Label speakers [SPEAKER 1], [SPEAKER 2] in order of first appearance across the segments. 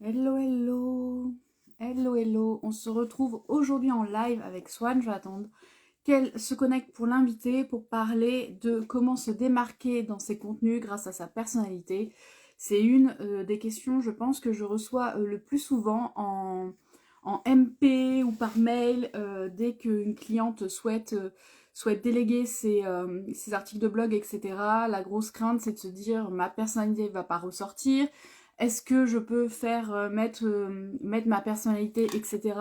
[SPEAKER 1] Hello, hello, hello, hello. On se retrouve aujourd'hui en live avec Swan. Je vais attendre qu'elle se connecte pour l'inviter pour parler de comment se démarquer dans ses contenus grâce à sa personnalité. C'est une des questions, je pense, que je reçois le plus souvent en MP ou par mail dès qu'une cliente souhaite déléguer ses articles de blog, etc. La grosse crainte, c'est de se dire ma personnalité ne va pas ressortir. Est-ce que je peux faire mettre ma personnalité, etc.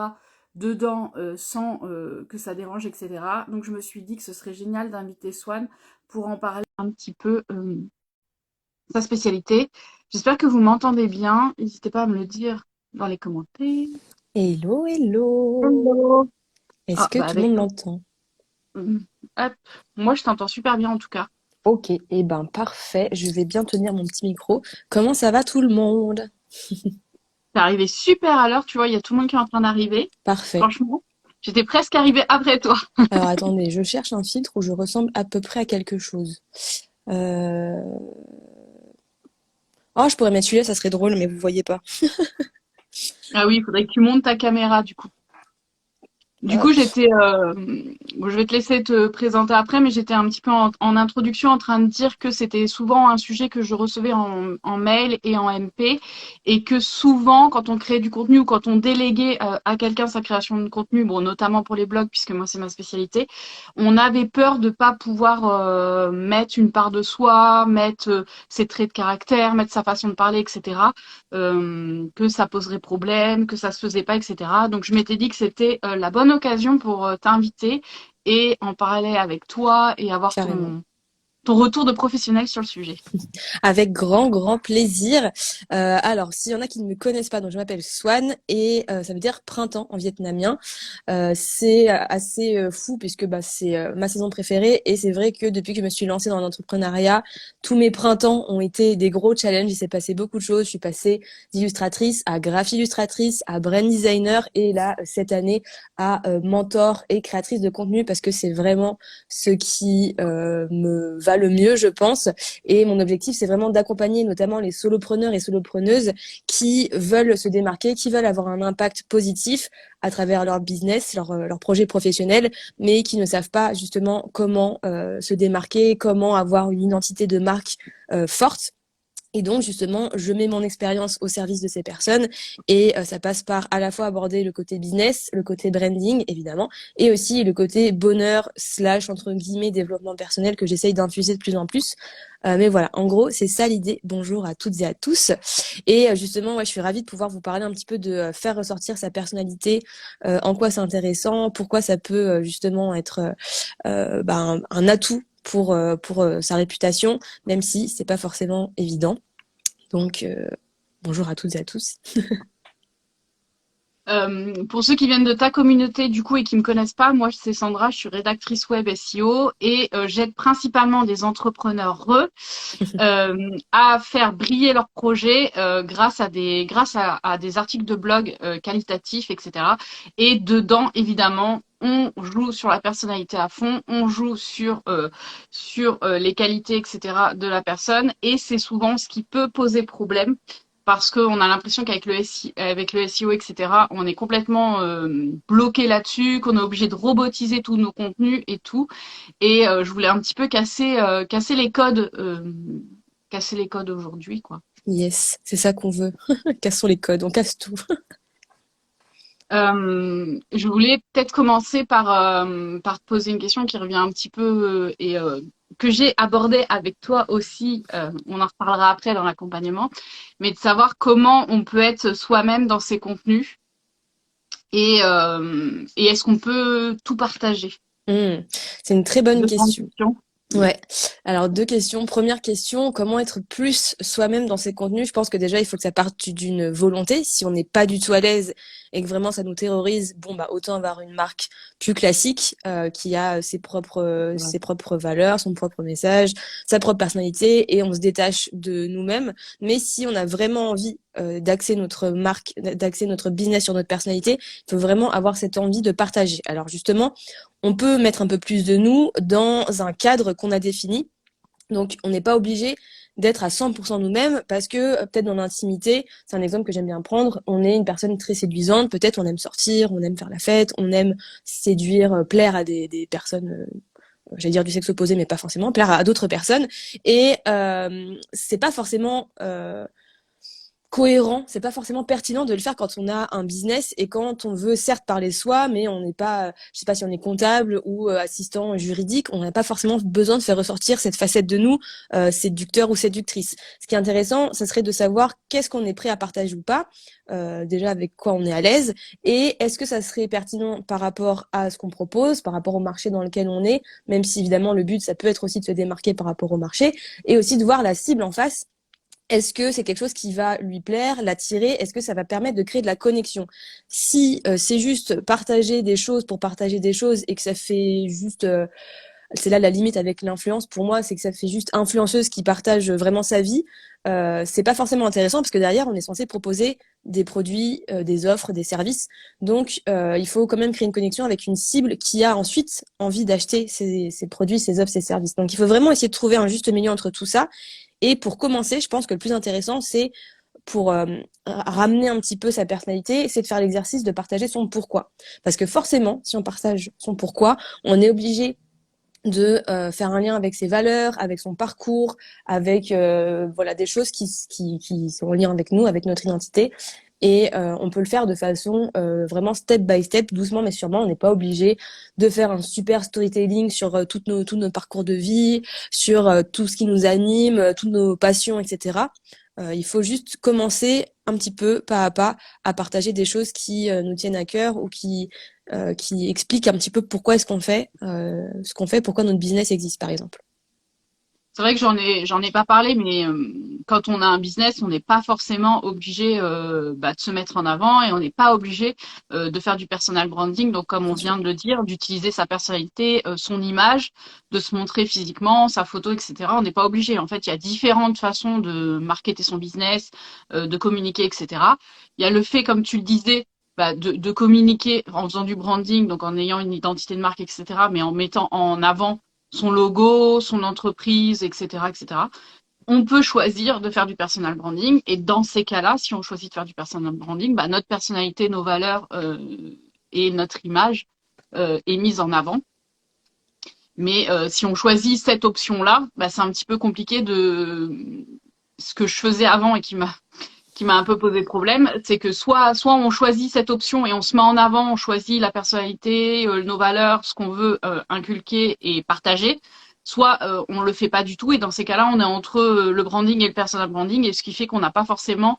[SPEAKER 1] dedans sans que ça dérange, etc. Donc je me suis dit que ce serait génial d'inviter Swan pour en parler un petit peu sa spécialité. J'espère que vous m'entendez bien. N'hésitez pas à me le dire dans les commentaires.
[SPEAKER 2] Hello, hello.
[SPEAKER 1] Hello.
[SPEAKER 2] Est-ce
[SPEAKER 1] Ah
[SPEAKER 2] que
[SPEAKER 1] bah
[SPEAKER 2] tout le monde
[SPEAKER 1] avec
[SPEAKER 2] m'entend?
[SPEAKER 1] hop, moi je t'entends super bien en tout cas.
[SPEAKER 2] Ok, eh ben parfait. Je vais bien tenir mon petit micro. Comment ça va tout le monde?
[SPEAKER 1] T'es arrivé super à l'heure, tu vois, il y a tout le monde qui est en train d'arriver.
[SPEAKER 2] Parfait.
[SPEAKER 1] Franchement, j'étais presque arrivée après toi.
[SPEAKER 2] Alors attendez, je cherche un filtre où je ressemble à peu près à quelque chose. Euh... Oh, je pourrais mettre celui-là, ça serait drôle, mais vous voyez pas.
[SPEAKER 1] Ah oui, il faudrait que tu montes ta caméra du coup. Du coup,
[SPEAKER 2] Hop.
[SPEAKER 1] bon, je vais te laisser te présenter après, mais j'étais un petit peu en introduction en train de dire que c'était souvent un sujet que je recevais en mail et en MP, et que souvent, quand on créait du contenu ou quand on déléguait à quelqu'un sa création de contenu, bon, notamment pour les blogs, puisque moi c'est ma spécialité, on avait peur de pas pouvoir mettre une part de soi, mettre ses traits de caractère, mettre sa façon de parler, etc. Que ça poserait problème, que ça se faisait pas, etc. Donc je m'étais dit que c'était la bonne occasion pour t'inviter et en parler avec toi et avoir
[SPEAKER 2] Carrément.
[SPEAKER 1] ton retour de professionnel sur le sujet.
[SPEAKER 2] Avec grand, grand plaisir. Alors, s'il y en a qui ne me connaissent pas, donc je m'appelle Swan et ça veut dire printemps en vietnamien. C'est assez fou puisque bah, c'est ma saison préférée et c'est vrai que depuis que je me suis lancée dans l'entrepreneuriat, tous mes printemps ont été des gros challenges. Il s'est passé beaucoup de choses. Je suis passée d'illustratrice à graphie-illustratrice, à brand designer et là, cette année, à mentor et créatrice de contenu parce que c'est vraiment ce qui me va le mieux, je pense. Et mon objectif, c'est vraiment d'accompagner notamment les solopreneurs et solopreneuses qui veulent se démarquer, qui veulent avoir un impact positif à travers leur business, leur projet professionnel, mais qui ne savent pas justement comment se démarquer, comment avoir une identité de marque forte. Et donc, justement, je mets mon expérience au service de ces personnes et ça passe par à la fois aborder le côté business, le côté branding, évidemment, et aussi le côté bonheur slash, entre guillemets, développement personnel que j'essaye d'infuser de plus en plus. Mais voilà, en gros, c'est ça l'idée. Bonjour à toutes et à tous. Et justement, ouais, je suis ravie de pouvoir vous parler un petit peu de faire ressortir sa personnalité, en quoi c'est intéressant, pourquoi ça peut justement être bah, un atout pour sa réputation, même si c'est pas forcément évident. Donc, bonjour à toutes et à tous.
[SPEAKER 1] Pour ceux qui viennent de ta communauté du coup et qui me connaissent pas, moi c'est Sandra, je suis rédactrice web SEO et j'aide principalement des entrepreneurs à faire briller leurs projets grâce à des articles de blog qualitatifs, etc. Et dedans, évidemment, on joue sur la personnalité à fond, on joue sur les qualités, etc. de la personne, et c'est souvent ce qui peut poser problème. Parce qu'on a l'impression qu'avec avec le SEO, etc., on est complètement bloqué là-dessus, qu'on est obligé de robotiser tous nos contenus et tout. Et je voulais un petit peu casser les codes aujourd'hui, quoi.
[SPEAKER 2] Yes, c'est ça qu'on veut. Cassons les codes, on casse tout.
[SPEAKER 1] Je voulais peut-être commencer par te poser une question qui revient un petit peu que j'ai abordée avec toi aussi. On en reparlera après dans l'accompagnement, mais de savoir comment on peut être soi-même dans ses contenus et est-ce qu'on peut tout partager?
[SPEAKER 2] Hmm, c'est une très bonne
[SPEAKER 1] Deux grandes
[SPEAKER 2] question.
[SPEAKER 1] questions.
[SPEAKER 2] Ouais. Alors, deux questions. Première question, comment être plus soi-même dans ses contenus? Je pense que déjà, il faut que ça parte d'une volonté. Si on n'est pas du tout à l'aise et que vraiment ça nous terrorise, bon, bah, autant avoir une marque plus classique, qui a ses propres valeurs, son propre message, sa propre personnalité et on se détache de nous-mêmes. Mais si on a vraiment envie, d'axer notre marque, d'axer notre business sur notre personnalité, il faut vraiment avoir cette envie de partager. Alors, justement, on peut mettre un peu plus de nous dans un cadre qu'on a défini. Donc, on n'est pas obligé d'être à 100% nous-mêmes parce que peut-être dans l'intimité, c'est un exemple que j'aime bien prendre, on est une personne très séduisante, peut-être on aime sortir, on aime faire la fête, on aime séduire, plaire à des personnes j'allais dire du sexe opposé, mais pas forcément, plaire à d'autres personnes. Et c'est pas forcément cohérent, c'est pas forcément pertinent de le faire quand on a un business et quand on veut certes parler de soi, mais on n'est pas, je sais pas si on est comptable ou assistant juridique, on n'a pas forcément besoin de faire ressortir cette facette de nous, séducteur ou séductrice. Ce qui est intéressant, ça serait de savoir qu'est-ce qu'on est prêt à partager ou pas, déjà avec quoi on est à l'aise, et est-ce que ça serait pertinent par rapport à ce qu'on propose, par rapport au marché dans lequel on est, même si évidemment le but, ça peut être aussi de se démarquer par rapport au marché, et aussi de voir la cible en face. Est-ce que c'est quelque chose qui va lui plaire, l'attirer? Est-ce que ça va permettre de créer de la connexion? Si c'est juste partager des choses pour partager des choses et que ça fait juste, c'est là la limite avec l'influence pour moi, c'est que ça fait juste influenceuse qui partage vraiment sa vie. C'est pas forcément intéressant parce que derrière on est censé proposer des produits, des offres, des services. Donc il faut quand même créer une connexion avec une cible qui a ensuite envie d'acheter ces produits, ces offres, ces services. Donc il faut vraiment essayer de trouver un juste milieu entre tout ça. Et pour commencer, je pense que le plus intéressant, c'est pour ramener un petit peu sa personnalité, c'est de faire l'exercice de partager son pourquoi. Parce que forcément, si on partage son pourquoi, on est obligé de faire un lien avec ses valeurs, avec son parcours, avec voilà des choses qui sont en lien avec nous, avec notre identité. Et on peut le faire de façon vraiment step by step, doucement mais sûrement. On n'est pas obligé de faire un super storytelling sur tous nos parcours de vie, sur tout ce qui nous anime, toutes nos passions, etc. Il faut juste commencer un petit peu, pas à pas, à partager des choses qui nous tiennent à cœur ou qui expliquent un petit peu pourquoi est-ce qu'on fait ce qu'on fait, pourquoi notre business existe, par exemple.
[SPEAKER 1] C'est vrai que j'en ai pas parlé, mais quand on a un business, on n'est pas forcément obligé de se mettre en avant et on n'est pas obligé de faire du personal branding. Donc, comme on
[SPEAKER 2] Bien sûr.
[SPEAKER 1] vient de le dire, d'utiliser sa personnalité, son image, de se montrer physiquement, sa photo, etc. On n'est pas obligé. En fait, il y a différentes façons de marketer son business, de communiquer, etc. Il y a le fait, comme tu le disais, de communiquer en faisant du branding, donc en ayant une identité de marque, etc., mais en mettant en avant son logo, son entreprise, etc., etc. On peut choisir de faire du personal branding et dans ces cas-là, si on choisit de faire du personal branding, notre personnalité, nos valeurs et notre image est mise en avant. Mais si on choisit cette option-là, c'est un petit peu compliqué de ce que je faisais avant et qui m'a un peu posé problème, c'est que soit on choisit cette option et on se met en avant, on choisit la personnalité, nos valeurs, ce qu'on veut inculquer et partager, soit on le fait pas du tout et dans ces cas-là, on est entre le branding et le personal branding et ce qui fait qu'on n'a pas forcément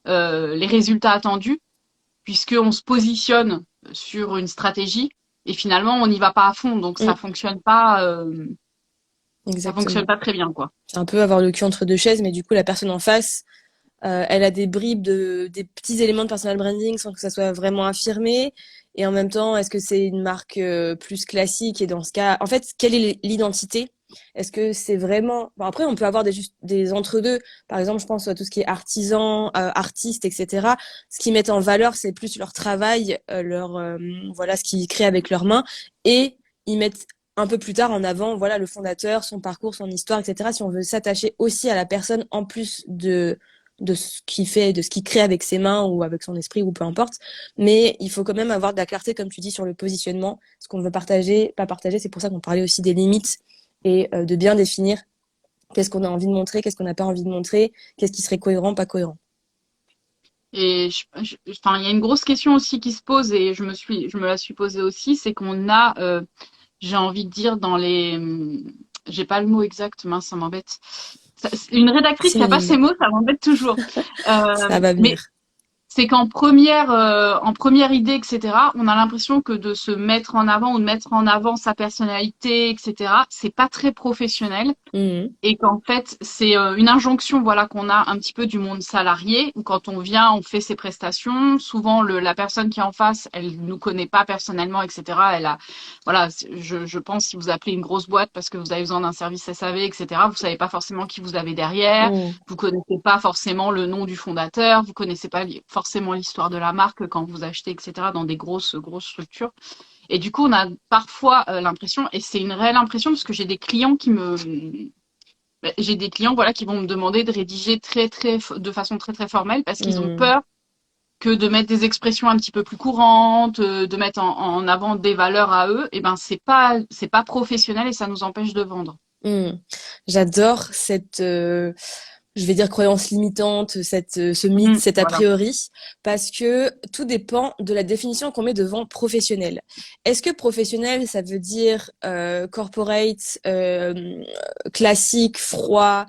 [SPEAKER 1] les résultats attendus puisqu'on se positionne sur une stratégie et finalement on n'y va pas à fond, donc
[SPEAKER 2] Mm,
[SPEAKER 1] ça fonctionne
[SPEAKER 2] exactement.
[SPEAKER 1] pas très bien quoi.
[SPEAKER 2] C'est un peu avoir le cul entre deux chaises, mais du coup, la personne en face, elle a des bribes des petits éléments de personal branding sans que ça soit vraiment affirmé. Et en même temps, est-ce que c'est une marque plus classique? Et dans ce cas, en fait, quelle est l'identité? Est-ce que c'est vraiment... Bon, après, on peut avoir des entre-deux. Par exemple, je pense à tout ce qui est artisan, artiste, etc. Ce qu'ils mettent en valeur, c'est plus leur travail, voilà, ce qu'ils créent avec leurs mains. Et ils mettent un peu plus tard en avant, voilà, le fondateur, son parcours, son histoire, etc. Si on veut s'attacher aussi à la personne en plus de ce qu'il fait, de ce qu'il crée avec ses mains ou avec son esprit ou peu importe. Mais il faut quand même avoir de la clarté, comme tu dis, sur le positionnement, ce qu'on veut partager, pas partager. C'est pour ça qu'on parlait aussi des limites et de bien définir qu'est-ce qu'on a envie de montrer, qu'est-ce qu'on n'a pas envie de montrer, qu'est-ce qui serait cohérent, pas cohérent.
[SPEAKER 1] Et enfin, il y a une grosse question aussi qui se pose et je me la suis posée aussi, c'est qu'on a, j'ai envie de dire j'ai pas le mot exact, mince, ça m'embête. Une rédactrice qui a pas
[SPEAKER 2] Synonyme,
[SPEAKER 1] ces mots, ça m'embête toujours.
[SPEAKER 2] ça va
[SPEAKER 1] Mais
[SPEAKER 2] venir.
[SPEAKER 1] c'est en première idée, etc., on a l'impression que de se mettre en avant ou de mettre en avant sa personnalité, etc., c'est pas très professionnel.
[SPEAKER 2] Mhm.
[SPEAKER 1] Et qu'en fait, c'est une injonction voilà qu'on a un petit peu du monde salarié où quand on vient, on fait ses prestations. Souvent, la personne qui est en face, elle nous connaît pas personnellement, etc. Elle a, voilà, je pense si vous appelez une grosse boîte parce que vous avez besoin d'un service SAV, etc. Vous savez pas forcément qui vous avez derrière.
[SPEAKER 2] Mhm.
[SPEAKER 1] Vous connaissez pas forcément le nom du fondateur. Vous connaissez pas forcément l'histoire de la marque quand vous achetez, etc. Dans des grosses structures. Et du coup, on a parfois l'impression, et c'est une réelle impression parce que j'ai des clients J'ai des clients, voilà, qui vont me demander de rédiger de façon très très formelle parce qu'ils ont
[SPEAKER 2] Hmm.
[SPEAKER 1] peur que de mettre des expressions un petit peu plus courantes, de mettre en avant des valeurs à eux, et ben c'est pas professionnel et ça nous empêche de vendre.
[SPEAKER 2] Hmm. J'adore cette, je vais dire croyance limitante, ce mythe, cet a
[SPEAKER 1] Voilà.
[SPEAKER 2] priori, parce que tout dépend de la définition qu'on met devant professionnel. Est-ce que professionnel, ça veut dire corporate, classique, froid,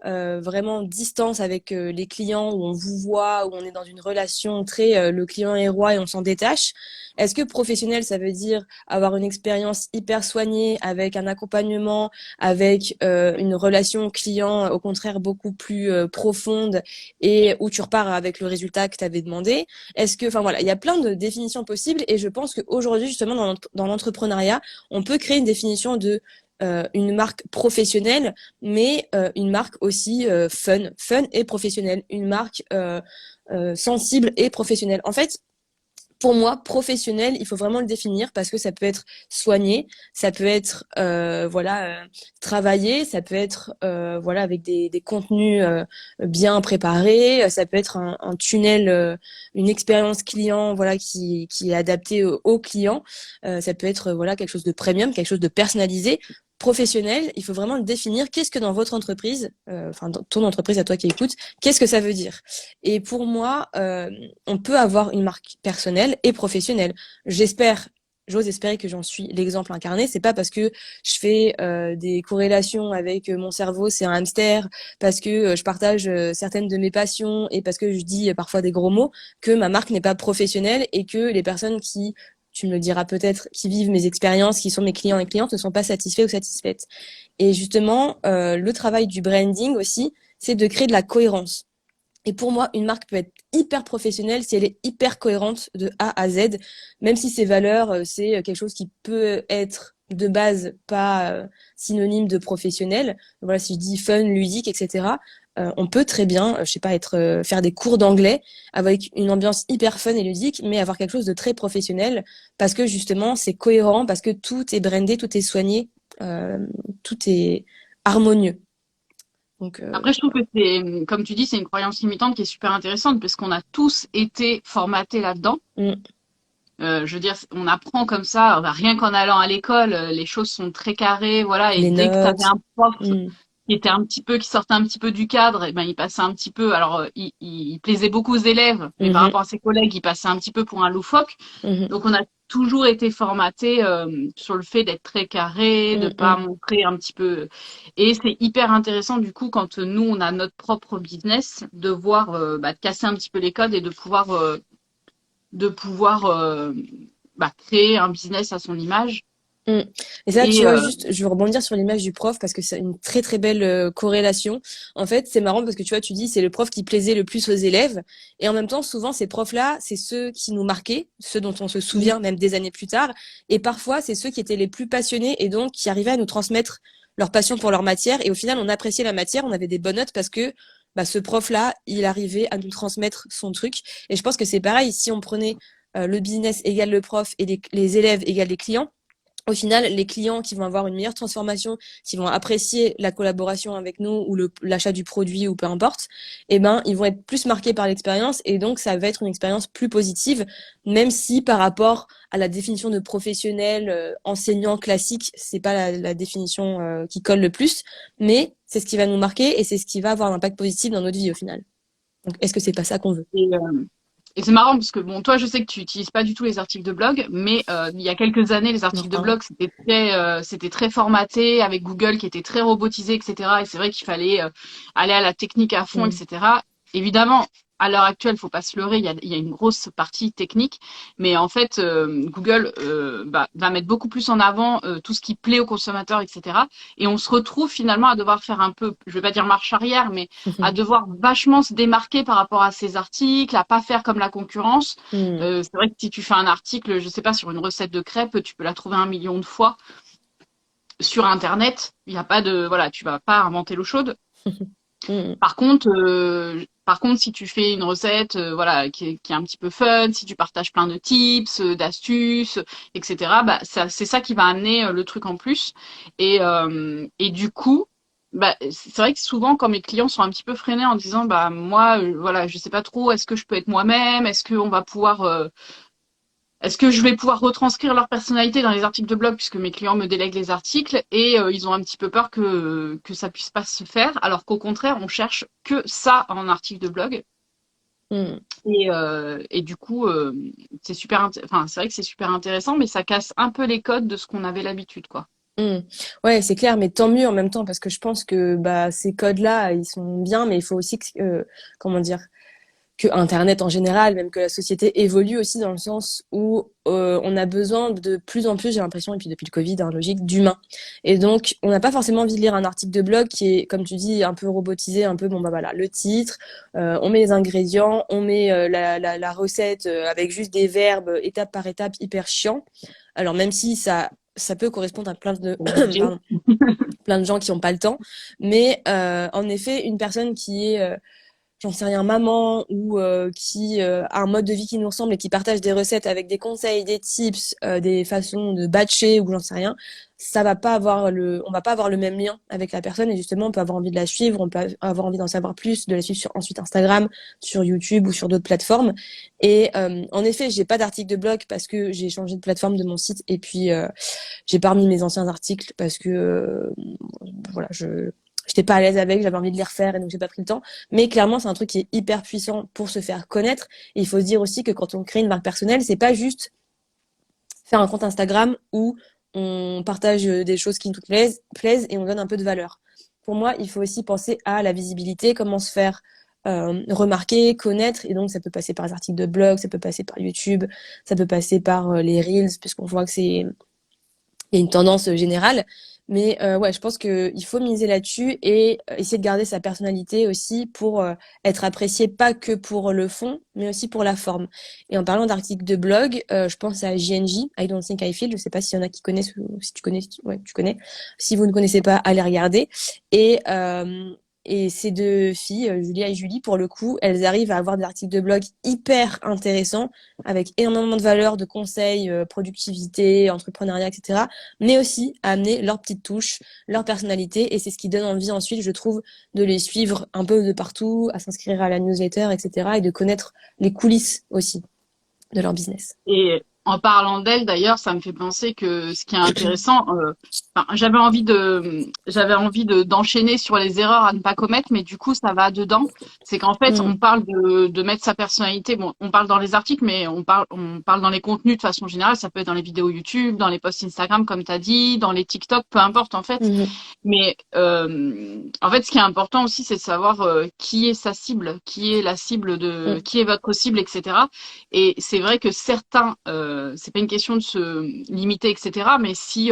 [SPEAKER 2] vraiment distance avec les clients, où on vous voit, où on est dans une relation très le client est roi et on s'en détache? Est-ce que professionnel, ça veut dire avoir une expérience hyper soignée avec un accompagnement, avec une relation client au contraire beaucoup plus profonde et où tu repars avec le résultat que tu avais demandé? Est-ce que, enfin voilà, il y a plein de définitions possibles et je pense qu'aujourd'hui justement dans l'entrepreneuriat, on peut créer une définition de une marque professionnelle, mais une marque aussi fun et professionnelle, une marque sensible et professionnelle. En fait, pour moi, professionnel, il faut vraiment le définir parce que ça peut être soigné, ça peut être travaillé, ça peut être voilà avec des contenus bien préparés, ça peut être un tunnel, une expérience client voilà qui est adaptée au client, ça peut être voilà quelque chose de premium, quelque chose de personnalisé. Professionnel, il faut vraiment le définir. Qu'est-ce que dans votre entreprise, enfin dans ton entreprise à toi qui écoutes, qu'est-ce que ça veut dire? Et pour moi, on peut avoir une marque personnelle et professionnelle. J'espère, j'ose espérer que j'en suis l'exemple incarné. C'est pas parce que je fais des corrélations avec mon cerveau, c'est un hamster, parce que je partage certaines de mes passions et parce que je dis parfois des gros mots, que ma marque n'est pas professionnelle et que les personnes qui tu me le diras peut-être, qui vivent mes expériences, qui sont mes clients et clientes, ne sont pas satisfaits ou satisfaites. Et justement, le travail du branding aussi, c'est de créer de la cohérence. Et pour moi, une marque peut être hyper professionnelle si elle est hyper cohérente de A à Z, même si ses valeurs, c'est quelque chose qui peut être de base pas synonyme de professionnel. Voilà, si je dis fun, ludique, etc., on peut très bien, je sais pas, être faire des cours d'anglais avec une ambiance hyper fun et ludique, mais avoir quelque chose de très professionnel parce que justement c'est cohérent, parce que tout est brandé, tout est soigné, tout est harmonieux. Donc,
[SPEAKER 1] Après, je trouve que c'est, comme tu dis, c'est une croyance limitante qui est super intéressante parce qu'on a tous été formatés là-dedans.
[SPEAKER 2] mm,
[SPEAKER 1] Je veux dire, on apprend comme ça, rien qu'en allant à l'école, les choses sont très carrées, voilà. Et
[SPEAKER 2] les
[SPEAKER 1] dès que tu avais
[SPEAKER 2] notes.
[SPEAKER 1] un prof
[SPEAKER 2] Mm,
[SPEAKER 1] qui sortait un petit peu du cadre, et ben il passait un petit peu. Alors, il plaisait beaucoup aux élèves, mais par
[SPEAKER 2] mhm.
[SPEAKER 1] rapport à ses collègues, il passait un petit peu pour un loufoque.
[SPEAKER 2] Mhm,
[SPEAKER 1] Donc, on a toujours été formaté sur le fait d'être très carré, de
[SPEAKER 2] mm,
[SPEAKER 1] pas
[SPEAKER 2] mm.
[SPEAKER 1] montrer un petit peu. Et c'est hyper intéressant du coup quand nous on a notre propre business, de voir, de casser un petit peu les codes et de pouvoir créer un business à son image.
[SPEAKER 2] Mm. Et ça, tu
[SPEAKER 1] Et
[SPEAKER 2] vois, juste, je veux rebondir sur l'image du prof parce que c'est une très très belle corrélation. En fait, c'est marrant parce que tu vois, tu dis c'est le prof qui plaisait le plus aux élèves, et en même temps, souvent ces profs-là, c'est ceux qui nous marquaient, ceux dont on se souvient même des années plus tard, et parfois c'est ceux qui étaient les plus passionnés et donc qui arrivaient à nous transmettre leur passion pour leur matière. Et au final, on appréciait la matière, on avait des bonnes notes parce que bah, ce prof-là, il arrivait à nous transmettre son truc. Et je pense que c'est pareil si on prenait le business égale le prof et les élèves égale les clients. Au final, les clients qui vont avoir une meilleure transformation, qui vont apprécier la collaboration avec nous ou l'achat du produit ou peu importe, eh ben, ils vont être plus marqués par l'expérience et donc ça va être une expérience plus positive, même si par rapport à la définition de professionnel, enseignant classique, c'est pas la définition qui colle le plus, mais c'est ce qui va nous marquer et c'est ce qui va avoir un impact positif dans notre vie au final. Donc, est-ce que c'est pas ça qu'on veut?
[SPEAKER 1] Et, euh, et c'est marrant parce que bon, toi, je sais que tu utilises pas du tout les articles de blog, mais il y a quelques années, les
[SPEAKER 2] Non.
[SPEAKER 1] articles de
[SPEAKER 2] Hein.
[SPEAKER 1] blog c'était très formaté avec Google qui était très robotisé, etc. Et c'est vrai qu'il fallait aller à la technique à fond,
[SPEAKER 2] Mm.
[SPEAKER 1] etc. Évidemment, à l'heure actuelle, faut pas se leurrer, il y a une grosse partie technique, mais en fait, Google va mettre beaucoup plus en avant tout ce qui plaît aux consommateurs, etc. Et on se retrouve finalement à devoir faire un peu, je vais pas dire marche arrière, mais à devoir vachement se démarquer par rapport à ces articles, à pas faire comme la concurrence.
[SPEAKER 2] Mm.
[SPEAKER 1] C'est vrai que si tu fais un article, je sais pas, sur une recette de crêpes, tu peux la trouver 1 million de fois sur Internet. Il y a pas de, voilà, tu vas pas inventer l'eau chaude.
[SPEAKER 2] Mm.
[SPEAKER 1] Par contre, si tu fais une recette, voilà, qui est un petit peu fun, si tu partages plein de tips, d'astuces, etc., c'est ça qui va amener le truc en plus. Et du coup, Bah, c'est vrai que souvent, quand mes clients sont un petit peu freinés en disant, bah moi, voilà, je sais pas trop, est-ce que je peux être moi-même, est-ce que je vais pouvoir retranscrire leur personnalité dans les articles de blog puisque mes clients me délèguent les articles et ils ont un petit peu peur que ça puisse pas se faire, alors qu'au contraire, on cherche que ça en article de blog.
[SPEAKER 2] Mm.
[SPEAKER 1] Et du coup, enfin, c'est vrai que c'est super intéressant, mais ça casse un peu les codes de ce qu'on avait l'habitude, quoi.
[SPEAKER 2] Mm. Ouais, c'est clair, mais tant mieux en même temps parce que je pense que bah ces codes-là, ils sont bien, mais il faut aussi que, comment dire, que Internet en général, même que la société évolue aussi dans le sens où on a besoin de plus en plus, j'ai l'impression, et puis depuis le Covid, hein, logique, d'humains. Et donc, on n'a pas forcément envie de lire un article de blog qui est, comme tu dis, un peu robotisé, un peu, bon bah voilà, le titre, on met les ingrédients, on met la recette avec juste des verbes étape par étape hyper chiant. Alors même si ça peut correspondre à plein de
[SPEAKER 1] Obligé.
[SPEAKER 2] pardon, plein de gens qui n'ont pas le temps, mais en effet, une personne qui est j'en sais rien, maman ou qui a un mode de vie qui nous ressemble et qui partage des recettes avec des conseils, des tips, des façons de batcher ou j'en sais rien, ça va pas avoir on va pas avoir le même lien avec la personne et justement on peut avoir envie de la suivre, on peut avoir envie d'en savoir plus, de la suivre sur ensuite Instagram, sur YouTube ou sur d'autres plateformes. Et en effet, j'ai pas d'article de blog parce que j'ai changé de plateforme de mon site et puis j'ai pas remis mes anciens articles parce que voilà, j'étais pas à l'aise avec, j'avais envie de les refaire et donc j'ai pas pris le temps. Mais clairement, c'est un truc qui est hyper puissant pour se faire connaître. Et il faut se dire aussi que quand on crée une marque personnelle, c'est pas juste faire un compte Instagram où on partage des choses qui nous plaisent et on donne un peu de valeur. Pour moi, il faut aussi penser à la visibilité, comment se faire remarquer, connaître. Et donc, ça peut passer par les articles de blog, ça peut passer par YouTube, ça peut passer par les Reels, puisqu'on voit que il y a une tendance générale. Mais ouais, je pense qu'il faut miser là-dessus et essayer de garder sa personnalité aussi pour être apprécié pas que pour le fond, mais aussi pour la forme. Et en parlant d'articles de blog, je pense à JNJ, I Don't Think I Feel. Je sais pas s'il y en a qui connaissent ou si tu connais. Ouais, tu connais. Si vous ne connaissez pas, allez regarder. Et et ces deux filles, Julia et Julie, pour le coup, elles arrivent à avoir des articles de blog hyper intéressants, avec énormément de valeurs, de conseils, productivité, entrepreneuriat, etc. Mais aussi à amener leur petite touche, leur personnalité. Et c'est ce qui donne envie ensuite, je trouve, de les suivre un peu de partout, à s'inscrire à la newsletter, etc. Et de connaître les coulisses aussi de leur business.
[SPEAKER 1] Et en parlant d'elle, d'ailleurs, ça me fait penser que ce qui est intéressant, enfin, j'avais envie d'enchaîner sur les erreurs à ne pas commettre, mais du coup, ça va dedans. C'est qu'en fait, on
[SPEAKER 2] Mm.
[SPEAKER 1] parle de mettre sa personnalité. Bon, on parle dans les articles, mais on parle dans les contenus de façon générale. Ça peut être dans les vidéos YouTube, dans les posts Instagram, comme tu as dit, dans les TikTok, peu importe, en fait.
[SPEAKER 2] Mhm.
[SPEAKER 1] Mais en fait, ce qui est important aussi, c'est de savoir qui est sa cible, qui est la cible
[SPEAKER 2] Mm.
[SPEAKER 1] qui est votre cible, etc. Et c'est vrai que certains, c'est pas une question de se limiter, etc. Mais si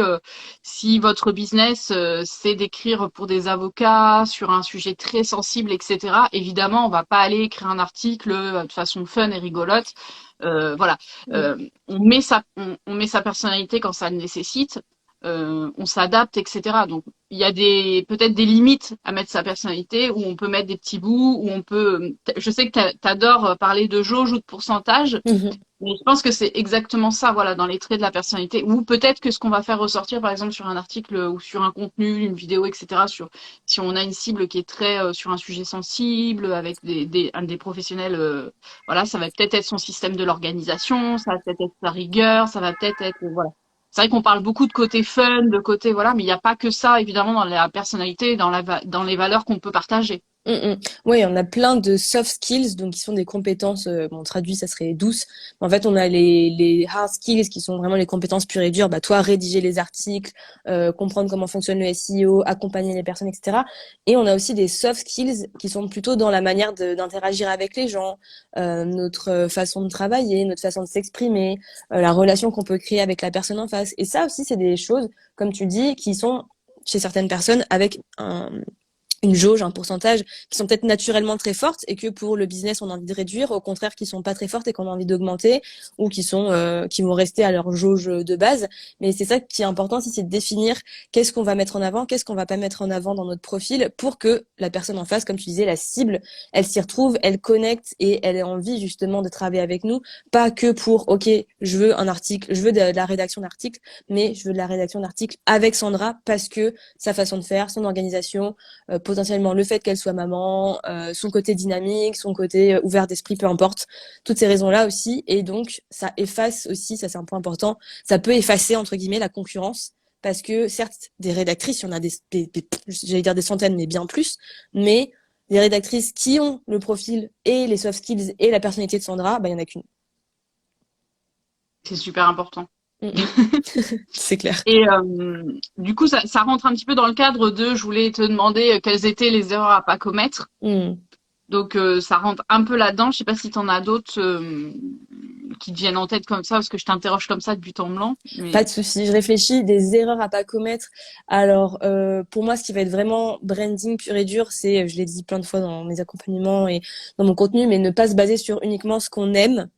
[SPEAKER 1] votre business c'est d'écrire pour des avocats sur un sujet très sensible, etc. Évidemment, on va pas aller écrire un article de façon fun et rigolote. Voilà,
[SPEAKER 2] Mm.
[SPEAKER 1] on met sa personnalité quand ça le nécessite. On s'adapte, etc. Donc il y a peut-être des limites à mettre sa personnalité, où on peut mettre des petits bouts, où on peut. Je sais que t'adores parler de jauge ou de pourcentage,
[SPEAKER 2] Mhm.
[SPEAKER 1] mais je pense que c'est exactement ça, voilà, dans les traits de la personnalité. Ou peut-être que ce qu'on va faire ressortir, par exemple, sur un article ou sur un contenu, une vidéo, etc. Si on a une cible qui est très sur un sujet sensible, avec un des professionnels, voilà, ça va peut-être être son système de l'organisation, ça va peut-être être sa rigueur, ça va peut-être être, voilà. C'est vrai qu'on parle beaucoup de côté fun, de côté, voilà, mais il n'y a pas que ça, évidemment, dans la personnalité, dans les valeurs qu'on peut partager.
[SPEAKER 2] Mm, mm. Oui, on a plein de soft skills, donc qui sont des compétences, bon, traduit, ça serait douce. En fait, on a les hard skills qui sont vraiment les compétences pures et dures. Bah, toi, rédiger les articles, comprendre comment fonctionne le SEO, accompagner les personnes, etc. Et on a aussi des soft skills qui sont plutôt dans la manière d'interagir avec les gens, notre façon de travailler, notre façon de s'exprimer, la relation qu'on peut créer avec la personne en face. Et ça aussi, c'est des choses, comme tu dis, qui sont chez certaines personnes avec une jauge, un pourcentage qui sont peut-être naturellement très fortes et que pour le business on a envie de réduire, au contraire qui sont pas très fortes et qu'on a envie d'augmenter ou qui vont rester à leur jauge de base. Mais c'est ça qui est important, c'est de définir qu'est-ce qu'on va mettre en avant, qu'est-ce qu'on va pas mettre en avant dans notre profil pour que la personne en face, comme tu disais, la cible, elle s'y retrouve, elle connecte et elle ait envie justement de travailler avec nous, pas que pour ok, je veux un article, je veux de la rédaction d'articles, mais je veux de la rédaction d'articles avec Sandra parce que sa façon de faire, son organisation, potentiellement le fait qu'elle soit maman, son côté dynamique, son côté ouvert d'esprit, peu importe, toutes ces raisons-là aussi. Et donc, ça efface aussi, ça c'est un point important, ça peut effacer, entre guillemets, la concurrence. Parce que certes, des rédactrices, il y en a j'allais dire des centaines, mais bien plus, mais les rédactrices qui ont le profil et les soft skills et la personnalité de Sandra, bah, il y en a qu'une.
[SPEAKER 1] C'est super important.
[SPEAKER 2] C'est clair.
[SPEAKER 1] Et du coup, ça rentre un petit peu dans le cadre de, je voulais te demander quelles étaient les erreurs à pas commettre.
[SPEAKER 2] Mm.
[SPEAKER 1] Donc ça rentre un peu là-dedans. Je sais pas si tu en as d'autres qui te viennent en tête comme ça, parce que je t'interroge comme ça de but en blanc.
[SPEAKER 2] Pas
[SPEAKER 1] Mais
[SPEAKER 2] de souci, je réfléchis, des erreurs à pas commettre. Alors, pour moi, ce qui va être vraiment branding pur et dur, c'est, je l'ai dit plein de fois dans mes accompagnements et dans mon contenu, mais ne pas se baser sur uniquement ce qu'on aime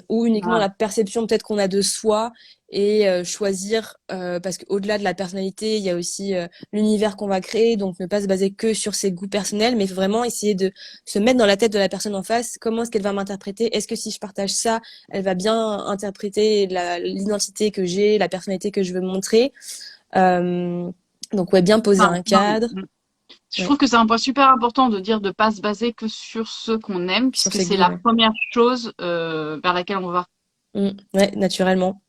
[SPEAKER 2] ou uniquement
[SPEAKER 1] ah,
[SPEAKER 2] la perception peut-être qu'on a de soi et choisir parce qu'au-delà de la personnalité, il y a aussi l'univers qu'on va créer, donc ne pas se baser que sur ses goûts personnels, mais vraiment essayer de se mettre dans la tête de la personne en face. Comment est-ce qu'elle va m'interpréter? Est-ce que si je partage ça, elle va bien interpréter l'identité que j'ai, la personnalité que je veux montrer? Euh, donc ouais, bien poser un cadre.
[SPEAKER 1] je
[SPEAKER 2] Ouais,
[SPEAKER 1] trouve que c'est un point super important de dire de pas se baser que sur ce qu'on aime,
[SPEAKER 2] sur
[SPEAKER 1] puisque
[SPEAKER 2] ses
[SPEAKER 1] c'est
[SPEAKER 2] goûts,
[SPEAKER 1] la
[SPEAKER 2] ouais.
[SPEAKER 1] première chose vers laquelle on va.
[SPEAKER 2] Ouais, naturellement.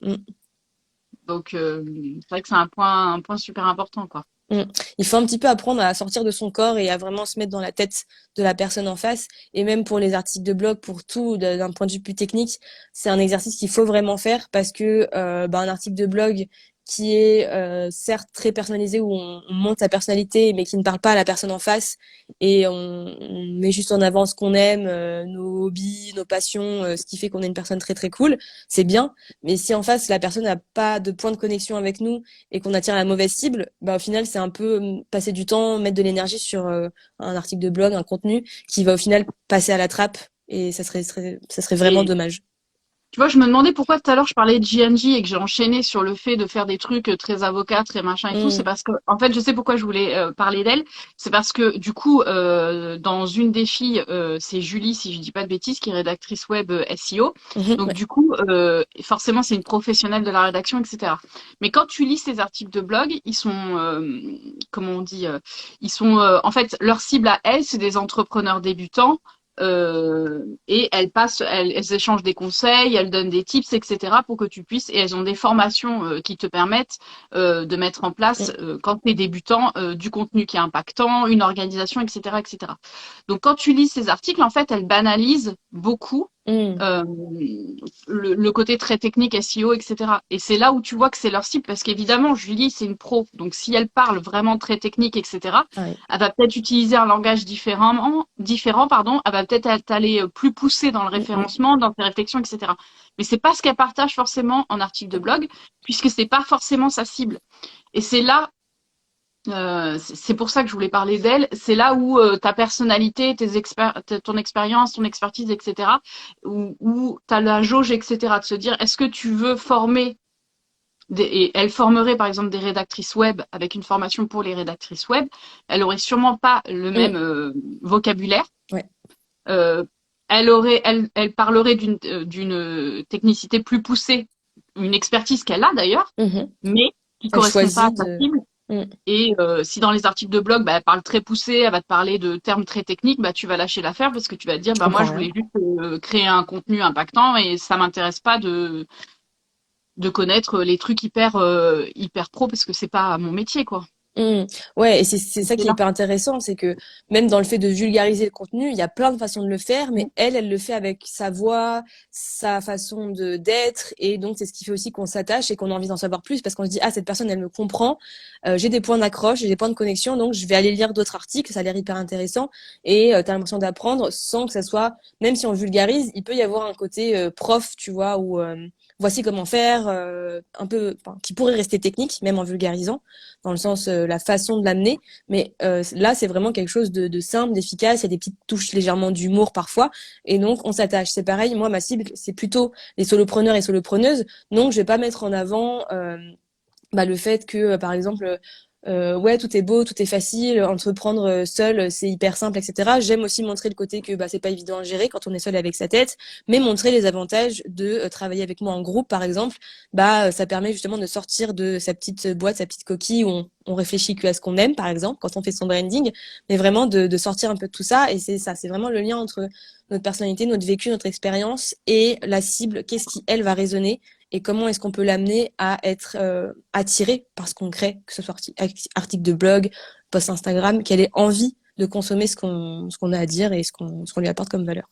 [SPEAKER 1] Donc c'est vrai que c'est un point super important, quoi.
[SPEAKER 2] Mm. Il faut un petit peu apprendre à sortir de son corps et à vraiment se mettre dans la tête de la personne en face. Et même pour les articles de blog, pour tout, d'un point de vue plus technique, c'est un exercice qu'il faut vraiment faire parce que un article de blog qui est certes très personnalisé où on montre sa personnalité mais qui ne parle pas à la personne en face et on met juste en avant ce qu'on aime, nos hobbies, nos passions, ce qui fait qu'on est une personne très très cool, c'est bien. Mais si en face la personne n'a pas de point de connexion avec nous et qu'on attire la mauvaise cible, bah au final c'est un peu passer du temps, mettre de l'énergie sur un article de blog, un contenu qui va au final passer à la trappe et ça serait vraiment
[SPEAKER 1] Et
[SPEAKER 2] dommage.
[SPEAKER 1] tu vois, je me demandais pourquoi tout à l'heure je parlais de JNJ et que j'ai enchaîné sur le fait de faire des trucs très avocats, très machin et tout. C'est
[SPEAKER 2] Mm,
[SPEAKER 1] parce que, en fait, je sais pourquoi je voulais parler d'elle. C'est parce que, du coup, dans une des filles, c'est Julie, si je dis pas de bêtises, qui est rédactrice web SEO. Donc,
[SPEAKER 2] ouais.
[SPEAKER 1] du coup, forcément, c'est une professionnelle de la rédaction, etc. Mais quand tu lis ces articles de blog, ils sont, comment on dit, ils sont, en fait, leur cible à elles, c'est des entrepreneurs débutants et elles échangent des conseils, elles donnent des tips, etc. pour que tu puisses, et elles ont des formations qui te permettent de mettre en place,
[SPEAKER 2] Mm,
[SPEAKER 1] quand tu es débutant, du contenu qui est impactant, une organisation, etc., etc. Donc quand tu lis ces articles, en fait, elles banalisent beaucoup
[SPEAKER 2] mm,
[SPEAKER 1] euh, le côté très technique SEO, etc. Et c'est là où tu vois que c'est leur cible, parce qu'évidemment, Julie, c'est une pro. Donc si elle parle vraiment très technique, etc.,
[SPEAKER 2] ouais.
[SPEAKER 1] elle va peut-être utiliser un langage différent, pardon. Elle va peut-être être allée plus poussée dans le
[SPEAKER 2] Mm, mm,
[SPEAKER 1] référencement, dans ses réflexions, etc. Mais c'est pas ce qu'elle partage forcément en article de blog, puisque c'est pas forcément sa cible. Et c'est là c'est pour ça que je voulais parler d'elle. C'est là où ta personnalité, ton expérience, ton expertise, etc., où tu as la jauge, etc., de se dire, est-ce que tu veux former et elle formerait par exemple des rédactrices web avec une formation pour les rédactrices web, elle aurait sûrement pas le même
[SPEAKER 2] mm,
[SPEAKER 1] vocabulaire.
[SPEAKER 2] ouais.
[SPEAKER 1] Euh, elle parlerait d'une technicité plus poussée, une expertise qu'elle a d'ailleurs,
[SPEAKER 2] Mhm.
[SPEAKER 1] mais qui
[SPEAKER 2] Elle
[SPEAKER 1] correspond pas à
[SPEAKER 2] choisit
[SPEAKER 1] sa
[SPEAKER 2] de.
[SPEAKER 1] cible.
[SPEAKER 2] Mm,
[SPEAKER 1] Et si dans les articles de blog, bah, elle parle très poussé, elle va te parler de termes très techniques, bah, tu vas lâcher l'affaire parce que tu vas te dire,
[SPEAKER 2] je
[SPEAKER 1] bah, moi,
[SPEAKER 2] comprends
[SPEAKER 1] je
[SPEAKER 2] rien.
[SPEAKER 1] voulais juste créer un contenu impactant et ça m'intéresse pas de connaître les trucs hyper pro parce que c'est pas mon métier, quoi.
[SPEAKER 2] Mm. Ouais, et c'est ça
[SPEAKER 1] C'est
[SPEAKER 2] qui est
[SPEAKER 1] là.
[SPEAKER 2] hyper intéressant, c'est que même dans le fait de vulgariser le contenu, il y a plein de façons de le faire, mais elle le fait avec sa voix, sa façon de d'être, et donc c'est ce qui fait aussi qu'on s'attache et qu'on a envie d'en savoir plus parce qu'on se dit ah cette personne elle me comprend, j'ai des points d'accroche, j'ai des points de connexion, donc je vais aller lire d'autres articles, ça a l'air hyper intéressant et t'as l'impression d'apprendre sans que ça soit, même si on vulgarise, il peut y avoir un côté prof, tu vois, ou voici comment faire, un peu, enfin, qui pourrait rester technique, même en vulgarisant, dans le sens la façon de l'amener. Mais là, c'est vraiment quelque chose de simple, d'efficace. Il y a des petites touches légèrement d'humour parfois, et donc on s'attache. C'est pareil, moi ma cible, c'est plutôt les solopreneurs et solopreneuses. Donc je vais pas mettre en avant le fait que, par exemple, ouais, tout est beau, tout est facile, entreprendre seul, c'est hyper simple, etc. J'aime aussi montrer le côté que c'est pas évident à gérer quand on est seul avec sa tête, mais montrer les avantages de travailler avec moi en groupe, par exemple. Ça permet justement de sortir de sa petite boîte, sa petite coquille où on réfléchit que à ce qu'on aime, par exemple, quand on fait son branding, mais vraiment de sortir un peu de tout ça. Et c'est ça, c'est vraiment le lien entre notre personnalité, notre vécu, notre expérience et la cible. Qu'est-ce qui, elle, va résonner et comment est-ce qu'on peut l'amener à être attiré par ce qu'on crée, que ce soit article de blog, post Instagram, qu'elle ait envie de consommer ce qu'on a à dire et ce qu'on lui apporte comme valeur.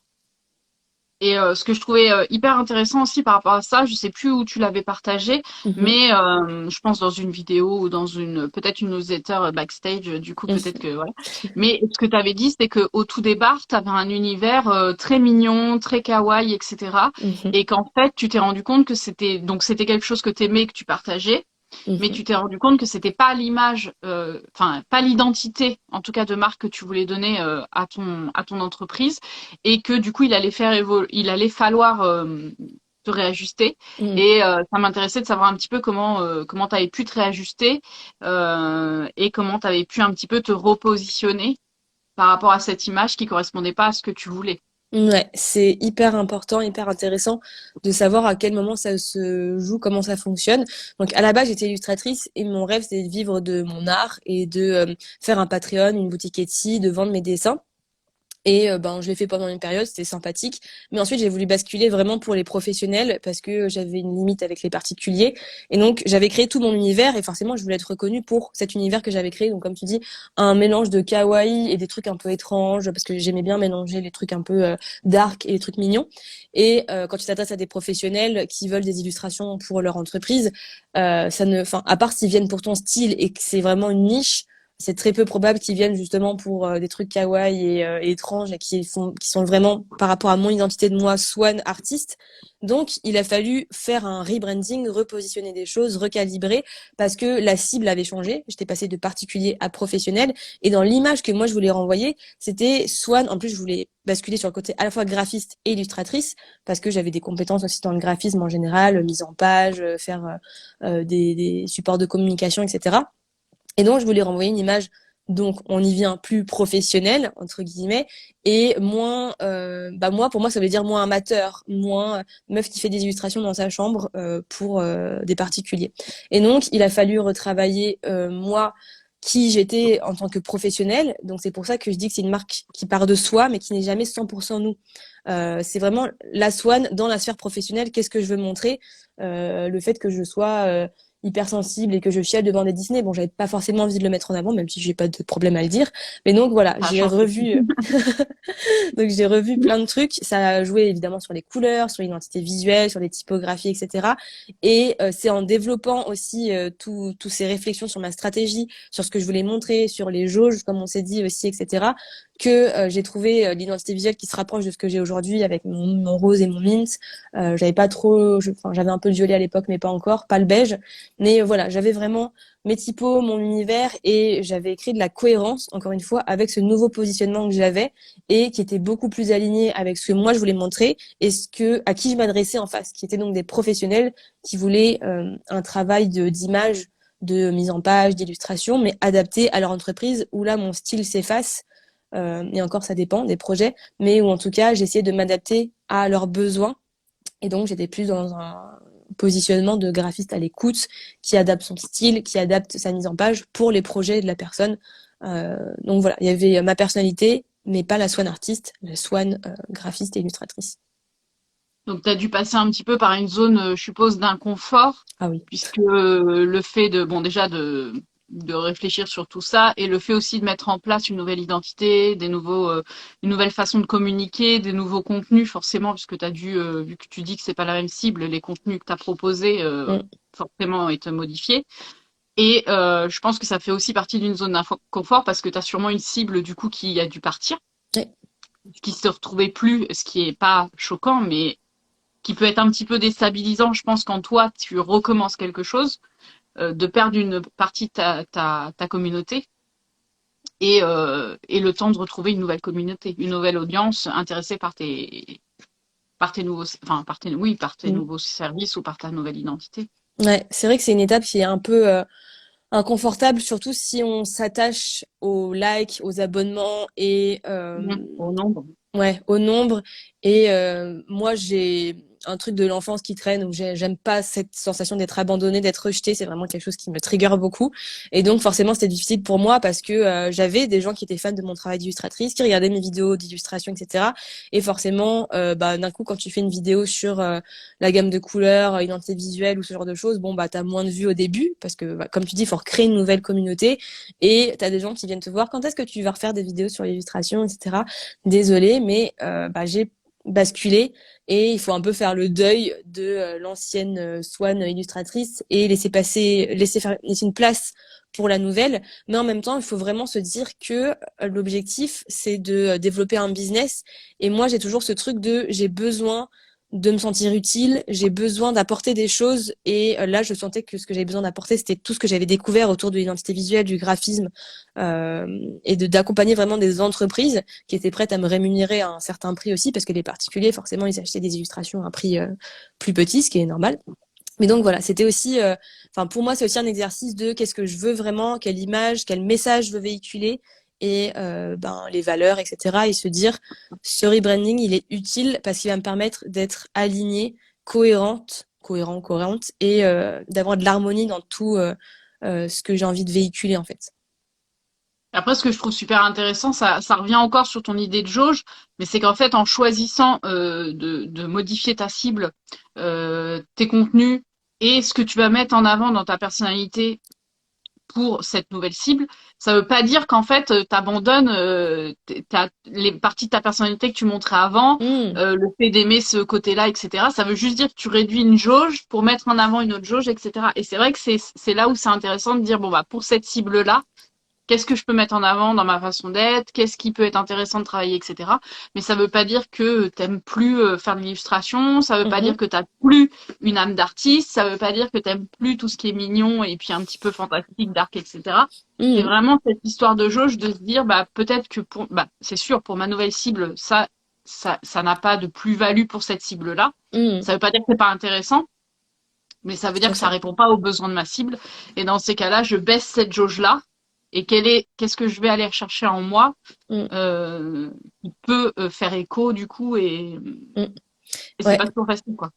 [SPEAKER 1] Et ce que je trouvais hyper intéressant aussi par rapport à ça, je sais plus où tu l'avais partagé,
[SPEAKER 2] Mhm,
[SPEAKER 1] mais je pense dans une vidéo ou dans une peut-être une newsletter backstage, du coup peut-être
[SPEAKER 2] mhm,
[SPEAKER 1] que voilà. Mais ce que tu avais dit, c'est que au tout départ, tu avais un univers très mignon, très kawaii, etc.
[SPEAKER 2] mhm,
[SPEAKER 1] Et qu'en fait, tu t'es rendu compte que c'était quelque chose que t'aimais, que tu partageais, mais
[SPEAKER 2] mhm.
[SPEAKER 1] tu t'es rendu compte que c'était pas l'image, enfin pas l'identité, en tout cas de marque que tu voulais donner à ton entreprise, et que du coup il allait falloir te réajuster.
[SPEAKER 2] Mhm.
[SPEAKER 1] Et ça m'intéressait de savoir un petit peu comment tu avais pu te réajuster et comment tu avais pu un petit peu te repositionner par rapport à cette image qui correspondait pas à ce que tu voulais.
[SPEAKER 2] Ouais, c'est hyper important, hyper intéressant de savoir à quel moment ça se joue, comment ça fonctionne. Donc à la base, j'étais illustratrice et mon rêve, c'était de vivre de mon art et de faire un Patreon, une boutique Etsy, de vendre mes dessins. Et je l'ai fait pendant une période, c'était sympathique. Mais ensuite, j'ai voulu basculer vraiment pour les professionnels parce que j'avais une limite avec les particuliers. Et donc, j'avais créé tout mon univers et forcément, je voulais être reconnue pour cet univers que j'avais créé. Donc, comme tu dis, un mélange de kawaii et des trucs un peu étranges parce que j'aimais bien mélanger les trucs un peu dark et les trucs mignons. Et quand tu t'adresses à des professionnels qui veulent des illustrations pour leur entreprise, enfin, à part s'ils viennent pour ton style et que c'est vraiment une niche, c'est très peu probable qu'ils viennent justement pour des trucs kawaii et étranges et qui sont vraiment par rapport à mon identité de moi, Swan artiste. Donc, il a fallu faire un rebranding, repositionner des choses, recalibrer parce que la cible avait changé. J'étais passée de particulier à professionnel et dans l'image que moi je voulais renvoyer, c'était Swan. En plus, je voulais basculer sur le côté à la fois graphiste et illustratrice parce que j'avais des compétences aussi dans le graphisme en général, mise en page, faire des supports de communication, etc. Et donc, je voulais renvoyer une image, donc on y vient plus professionnelle, entre guillemets, et moins, moi, pour moi, ça veut dire moins amateur, moins meuf qui fait des illustrations dans sa chambre pour des particuliers. Et donc, il a fallu retravailler moi qui j'étais en tant que professionnelle. Donc, c'est pour ça que je dis que c'est une marque qui part de soi, mais qui n'est jamais 100% nous. C'est vraiment la Swan dans la sphère professionnelle. Qu'est-ce que je veux montrer le fait que je sois hypersensible et que je chiale devant des Disney. Bon, j'avais pas forcément envie de le mettre en avant, même si j'ai pas de problème à le dire. Mais donc voilà,
[SPEAKER 1] Ça a changé.
[SPEAKER 2] donc j'ai revu plein de trucs. Ça a joué évidemment sur les couleurs, sur l'identité visuelle, sur les typographies, etc. Et c'est en développant aussi tous ces réflexions sur ma stratégie, sur ce que je voulais montrer, sur les jauges, comme on s'est dit aussi, etc. que j'ai trouvé l'identité visuelle qui se rapproche de ce que j'ai aujourd'hui avec mon rose et mon mint. J'avais pas trop, enfin j'avais un peu le violet à l'époque, mais pas encore, pas le beige. Mais voilà, j'avais vraiment mes typos, mon univers, et j'avais créé de la cohérence, encore une fois, avec ce nouveau positionnement que j'avais et qui était beaucoup plus aligné avec ce que moi je voulais montrer et à qui je m'adressais en face, qui étaient donc des professionnels qui voulaient un travail d'image, de mise en page, d'illustration, mais adapté à leur entreprise, où là mon style s'efface. Et encore, ça dépend des projets, mais où en tout cas, j'essayais de m'adapter à leurs besoins. Et donc, j'étais plus dans un positionnement de graphiste à l'écoute, qui adapte son style, qui adapte sa mise en page pour les projets de la personne. Donc voilà, il y avait ma personnalité, mais pas la Swan artiste, la Swan graphiste et illustratrice.
[SPEAKER 1] Donc, tu as dû passer un petit peu par une zone, je suppose, d'inconfort,
[SPEAKER 2] Ah oui.
[SPEAKER 1] puisque le fait bon, déjà de réfléchir sur tout ça et le fait aussi de mettre en place une nouvelle identité, une nouvelle façon de communiquer, des nouveaux contenus, forcément, puisque tu as dû, vu que tu dis que c'est pas la même cible, les contenus que tu as proposés,
[SPEAKER 2] Mm.
[SPEAKER 1] forcément, été modifiés. Et je pense que ça fait aussi partie d'une zone d'inconfort parce que tu as sûrement une cible, du coup, qui a dû partir,
[SPEAKER 2] Ouais.
[SPEAKER 1] qui se retrouvait plus, ce qui est pas choquant, mais qui peut être un petit peu déstabilisant, je pense, quand toi, tu recommences quelque chose, de perdre une partie de ta communauté et le temps de retrouver une nouvelle communauté, une nouvelle audience intéressée par tes nouveaux, enfin, par tes
[SPEAKER 2] Mm.
[SPEAKER 1] nouveaux services ou par ta nouvelle identité.
[SPEAKER 2] Ouais, c'est vrai que c'est une étape qui est un peu inconfortable, surtout si on s'attache aux likes, aux abonnements et
[SPEAKER 1] Au nombre.
[SPEAKER 2] ouais, au nombre. Et moi, j'ai un truc de l'enfance qui traîne où j'aime pas cette sensation d'être abandonnée, d'être rejetée. C'est vraiment quelque chose qui me trigger beaucoup. Et donc, forcément, c'était difficile pour moi parce que j'avais des gens qui étaient fans de mon travail d'illustratrice, qui regardaient mes vidéos d'illustration, etc. Et forcément, bah, d'un coup, quand tu fais une vidéo sur la gamme de couleurs, identité visuelle ou ce genre de choses, bon, bah, t'as moins de vues au début parce que, bah, comme tu dis, il faut recréer une nouvelle communauté. Et t'as des gens qui viennent te voir quand est-ce que tu vas refaire des vidéos sur l'illustration, etc. Désolée, mais bah, j'ai basculé et il faut un peu faire le deuil de l'ancienne Swan illustratrice et laisser une place pour la nouvelle. Mais en même temps, il faut vraiment se dire que l'objectif, c'est de développer un business. Et moi, j'ai toujours ce truc de j'ai besoin de me sentir utile, j'ai besoin d'apporter des choses. Et là, je sentais que ce que j'avais besoin d'apporter, c'était tout ce que j'avais découvert autour de l'identité visuelle, du graphisme, euh, et d'accompagner vraiment des entreprises qui étaient prêtes à me rémunérer à un certain prix aussi, parce que les particuliers, forcément, ils achetaient des illustrations à un prix plus petit, ce qui est normal. Mais donc voilà, c'était aussi, enfin pour moi, c'est aussi un exercice de qu'est-ce que je veux vraiment, quelle image, quel message je veux véhiculer et ben les valeurs, etc. Et se dire, ce rebranding, il est utile parce qu'il va me permettre d'être alignée, cohérente et d'avoir de l'harmonie dans tout ce que j'ai envie de véhiculer en fait.
[SPEAKER 1] Après, ce que je trouve super intéressant, ça revient encore sur ton idée de jauge, mais c'est qu'en fait, en choisissant de modifier ta cible, tes contenus et ce que tu vas mettre en avant dans ta personnalité pour cette nouvelle cible, ça veut pas dire qu'en fait, t'abandonnes les parties de ta personnalité que tu montrais avant,
[SPEAKER 2] Mmh,
[SPEAKER 1] le fait d'aimer ce côté-là, etc. Ça veut juste dire que tu réduis une jauge pour mettre en avant une autre jauge, etc. Et c'est vrai que c'est là où c'est intéressant de dire, bon, bah, pour cette cible-là, qu'est-ce que je peux mettre en avant dans ma façon d'être, qu'est-ce qui peut être intéressant de travailler, etc. Mais ça veut pas dire que t'aimes plus faire de l'illustration, ça veut pas
[SPEAKER 2] mmh,
[SPEAKER 1] dire que t'as plus une âme d'artiste, ça veut pas dire que t'aimes plus tout ce qui est mignon et puis un petit peu fantastique, dark, etc. C'est
[SPEAKER 2] mmh,
[SPEAKER 1] vraiment cette histoire de jauge de se dire, bah peut-être que bah c'est sûr pour ma nouvelle cible, ça n'a pas de plus-value pour cette cible-là.
[SPEAKER 2] mmh,
[SPEAKER 1] Ça veut pas dire que c'est pas intéressant, mais ça veut
[SPEAKER 2] tout
[SPEAKER 1] dire
[SPEAKER 2] à
[SPEAKER 1] que ça
[SPEAKER 2] fait.
[SPEAKER 1] répond pas aux besoins de ma cible. Et dans ces cas-là, je baisse cette jauge-là. Et qu'est-ce que je vais aller rechercher en moi
[SPEAKER 2] Mmh,
[SPEAKER 1] euh, qui peut faire écho du coup
[SPEAKER 2] mmh.
[SPEAKER 1] et c'est
[SPEAKER 2] Ouais.
[SPEAKER 1] pas toujours facile quoi.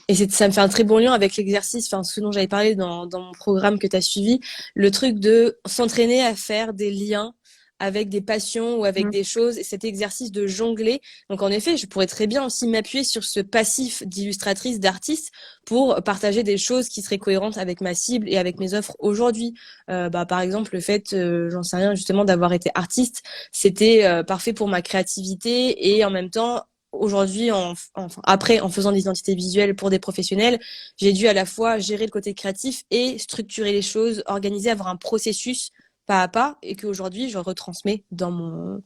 [SPEAKER 2] Et ça me fait un très bon lien avec l'exercice, enfin, ce dont j'avais parlé dans mon programme que tu as suivi, le truc de s'entraîner à faire des liens avec des passions ou avec
[SPEAKER 1] Mm.
[SPEAKER 2] des choses, et cet exercice de jongler. Donc, en effet, je pourrais très bien aussi m'appuyer sur ce passif d'illustratrice, d'artiste, pour partager des choses qui seraient cohérentes avec ma cible et avec mes offres aujourd'hui. Bah, par exemple, le fait, j'en sais rien, justement, d'avoir été artiste, c'était parfait pour ma créativité et en même temps, aujourd'hui, après, en faisant des identités visuelles pour des professionnels, j'ai dû à la fois gérer le côté créatif et structurer les choses, organiser, avoir un processus pas à pas, et qu'aujourd'hui, je retransmets dans mon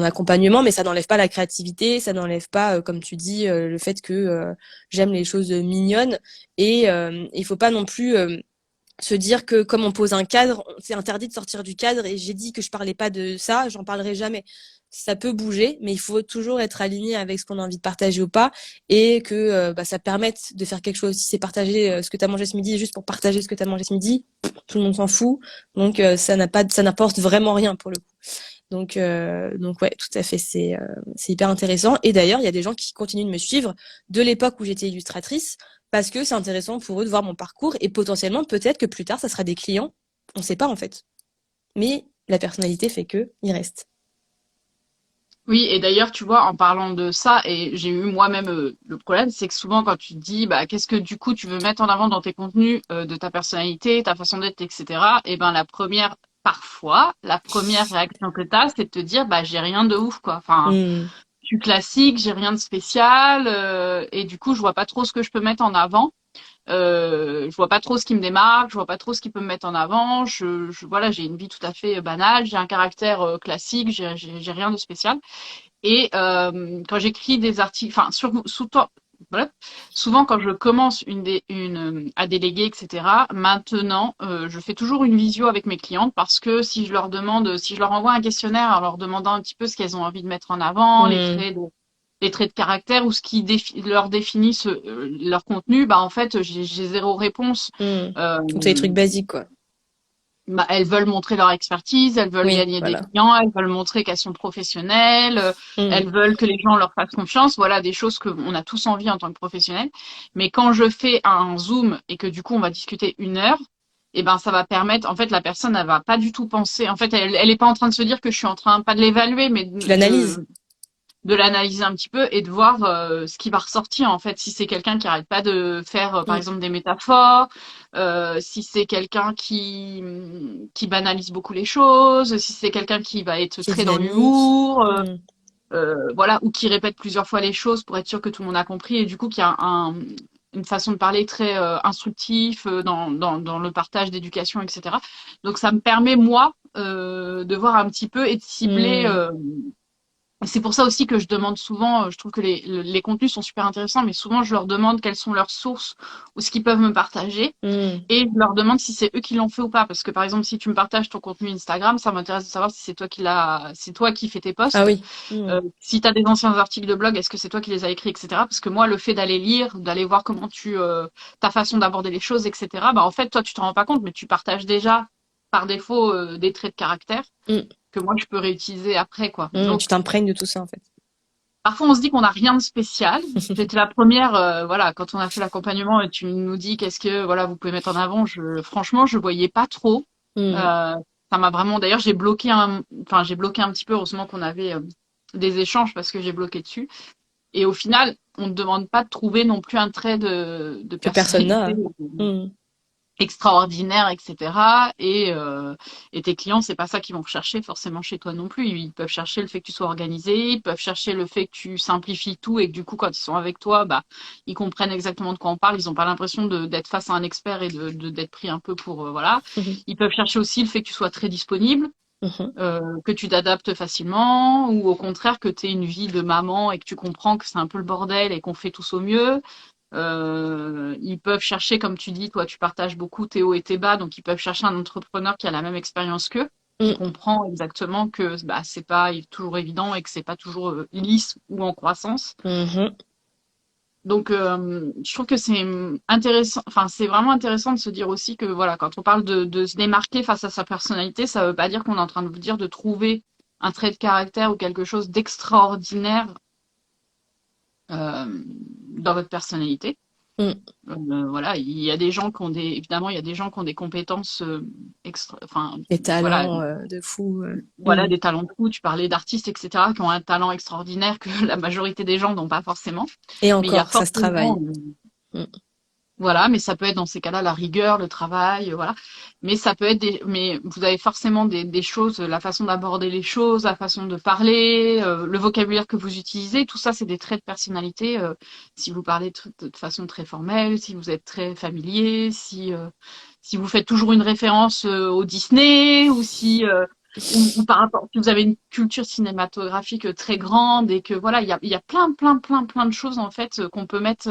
[SPEAKER 2] accompagnement, mais ça n'enlève pas la créativité, ça n'enlève pas, comme tu dis, le fait que j'aime les choses mignonnes, et il faut pas non plus se dire que comme on pose un cadre, c'est interdit de sortir du cadre et j'ai dit que je parlais pas de ça, j'en parlerai jamais. Ça peut bouger, mais il faut toujours être aligné avec ce qu'on a envie de partager ou pas et que bah, ça permette de faire quelque chose. Si c'est partager ce que tu as mangé ce midi juste pour partager ce que tu as mangé ce midi, tout le monde s'en fout. Donc ça n'apporte vraiment rien pour le coup. Donc ouais, tout à fait, c'est hyper intéressant. Et d'ailleurs, il y a des gens qui continuent de me suivre de l'époque où j'étais illustratrice parce que c'est intéressant pour eux de voir mon parcours et potentiellement peut-être que plus tard ça sera des clients. On sait pas en fait. Mais la personnalité fait que il reste.
[SPEAKER 1] Oui, et d'ailleurs, tu vois, en parlant de ça, et j'ai eu moi-même le problème, c'est que souvent quand tu te dis, bah, qu'est-ce que du coup tu veux mettre en avant dans tes contenus de ta personnalité, ta façon d'être, etc. Et ben parfois, la première réaction que t'as, c'est de te dire, bah, j'ai rien de ouf, quoi. Enfin,
[SPEAKER 2] Hmm,
[SPEAKER 1] je suis classique, j'ai rien de spécial, et du coup, je vois pas trop ce que je peux mettre en avant. Je vois pas trop ce qui me démarque, je vois pas trop ce qui peut me mettre en avant. Voilà, j'ai une vie tout à fait banale, j'ai un caractère classique, j'ai rien de spécial. Et quand j'écris des articles, enfin, voilà. Souvent, quand je commence à déléguer, etc., maintenant, je fais toujours une visio avec mes clientes parce que si je leur envoie un questionnaire en leur demandant un petit peu ce qu'elles ont envie de mettre en avant,
[SPEAKER 2] Hmm,
[SPEAKER 1] les traits de caractère ou ce qui leur définit leur contenu, bah en fait, j'ai zéro réponse.
[SPEAKER 2] hmm.
[SPEAKER 1] Euh,
[SPEAKER 2] Donc, c'est des trucs basiques, quoi.
[SPEAKER 1] Bah, elles veulent montrer leur expertise, elles veulent
[SPEAKER 2] Oui,
[SPEAKER 1] gagner des
[SPEAKER 2] voilà.
[SPEAKER 1] clients, elles veulent montrer qu'elles sont professionnelles,
[SPEAKER 2] Hmm,
[SPEAKER 1] elles veulent que les gens leur fassent confiance. Voilà des choses qu'on a tous envie en tant que professionnels. Mais quand je fais un Zoom et que du coup on va discuter 1 heure, et ben ça va permettre, en fait, la personne elle va pas du tout penser. En fait, elle est pas en train de se dire que je suis en train pas de l'évaluer, mais
[SPEAKER 2] tu l'analyses.
[SPEAKER 1] de l'analyser un petit peu et de voir ce qui va ressortir en fait. Si c'est quelqu'un qui arrête pas de faire par
[SPEAKER 2] Hmm.
[SPEAKER 1] exemple des métaphores, si c'est quelqu'un qui banalise beaucoup les choses, si c'est quelqu'un qui va être
[SPEAKER 2] Qui est
[SPEAKER 1] très dans
[SPEAKER 2] dynamique.
[SPEAKER 1] l'humour,
[SPEAKER 2] Hmm,
[SPEAKER 1] voilà, ou qui répète plusieurs fois les choses pour être sûr que tout le monde a compris et du coup qui a une façon de parler très instructif dans le partage d'éducation, etc. Donc ça me permet moi de voir un petit peu et de cibler
[SPEAKER 2] hmm,
[SPEAKER 1] c'est pour ça aussi que je demande souvent, je trouve que les contenus sont super intéressants, mais souvent je leur demande quelles sont leurs sources ou ce qu'ils peuvent me partager.
[SPEAKER 2] hmm.
[SPEAKER 1] Et je leur demande si c'est eux qui l'ont fait ou pas. Parce que par exemple, si tu me partages ton contenu Instagram, ça m'intéresse de savoir si c'est toi qui fais tes
[SPEAKER 2] Ah
[SPEAKER 1] posts.
[SPEAKER 2] oui. Hmm,
[SPEAKER 1] Si tu as des anciens articles de blog, est-ce que c'est toi qui les as écrits, etc. Parce que moi, le fait d'aller lire, d'aller voir comment ta façon d'aborder les choses, etc. Bah en fait, toi, tu t'en rends pas compte, mais tu partages déjà par défaut des traits de caractère
[SPEAKER 2] hmm,
[SPEAKER 1] que moi je peux réutiliser après, quoi.
[SPEAKER 2] hmm.
[SPEAKER 1] Donc
[SPEAKER 2] Tu t'imprègnes de tout ça, en fait.
[SPEAKER 1] parfois, on se dit qu'on n'a rien de spécial. J'étais la première, voilà, quand on a fait l'accompagnement et tu nous dis qu'est-ce que, voilà, vous pouvez mettre en avant. Franchement, je voyais pas trop.
[SPEAKER 2] Hmm,
[SPEAKER 1] Euh, Ça m'a vraiment. D'ailleurs, j'ai bloqué un petit peu. Heureusement qu'on avait des échanges parce que j'ai bloqué dessus. Et au final, on ne demande pas de trouver non plus un trait de
[SPEAKER 2] que personne
[SPEAKER 1] personnalité
[SPEAKER 2] n'a. Hmm,
[SPEAKER 1] extraordinaire, etc. Et tes clients, c'est pas ça qu'ils vont rechercher forcément chez toi non plus. Ils peuvent chercher le fait que tu sois organisé, ils peuvent chercher le fait que tu simplifies tout et que du coup, quand ils sont avec toi, bah, ils comprennent exactement de quoi on parle. Ils n'ont pas l'impression d'être face à un expert et d'être pris un peu pour, voilà.
[SPEAKER 2] mhm,
[SPEAKER 1] Ils peuvent chercher aussi le fait que tu sois très disponible.
[SPEAKER 2] mhm.
[SPEAKER 1] Que tu t'adaptes facilement ou au contraire que tu aies une vie de maman et que tu comprends que c'est un peu le bordel et qu'on fait tous au mieux. Ils peuvent chercher, comme tu dis, toi tu partages beaucoup tes hauts et tes bas, donc ils peuvent chercher un entrepreneur qui a la même expérience qu'eux, qui
[SPEAKER 2] Hmm,
[SPEAKER 1] comprend exactement que bah, c'est pas toujours évident et que c'est pas toujours lisse ou en croissance.
[SPEAKER 2] mhm.
[SPEAKER 1] Donc je trouve que c'est intéressant, enfin c'est vraiment intéressant de se dire aussi que voilà, quand on parle de se démarquer face à sa personnalité, ça veut pas dire qu'on est en train de vous dire de trouver un trait de caractère ou quelque chose d'extraordinaire dans votre personnalité.
[SPEAKER 2] Hmm.
[SPEAKER 1] Voilà, il y a des gens qui ont évidemment, il y a des gens qui ont des compétences enfin,
[SPEAKER 2] Des
[SPEAKER 1] voilà,
[SPEAKER 2] talents de fou.
[SPEAKER 1] voilà,
[SPEAKER 2] Hmm.
[SPEAKER 1] des talents de fou. Tu parlais d'artistes, etc., qui ont un talent extraordinaire que la majorité des gens n'ont pas forcément.
[SPEAKER 2] Et
[SPEAKER 1] Mais il y a
[SPEAKER 2] encore, ça se
[SPEAKER 1] forcément,
[SPEAKER 2] travaille. Hmm.
[SPEAKER 1] voilà, mais ça peut être dans ces cas-là la rigueur, le travail, voilà. Mais ça peut être mais vous avez forcément des choses, la façon d'aborder les choses, la façon de parler, le vocabulaire que vous utilisez, tout ça, c'est des traits de personnalité. Si vous parlez de façon très formelle, si vous êtes très familier, si vous faites toujours une référence au Disney, ou ou par rapport, si vous avez une culture cinématographique très grande et que voilà, il y a plein de choses en fait qu'on peut mettre.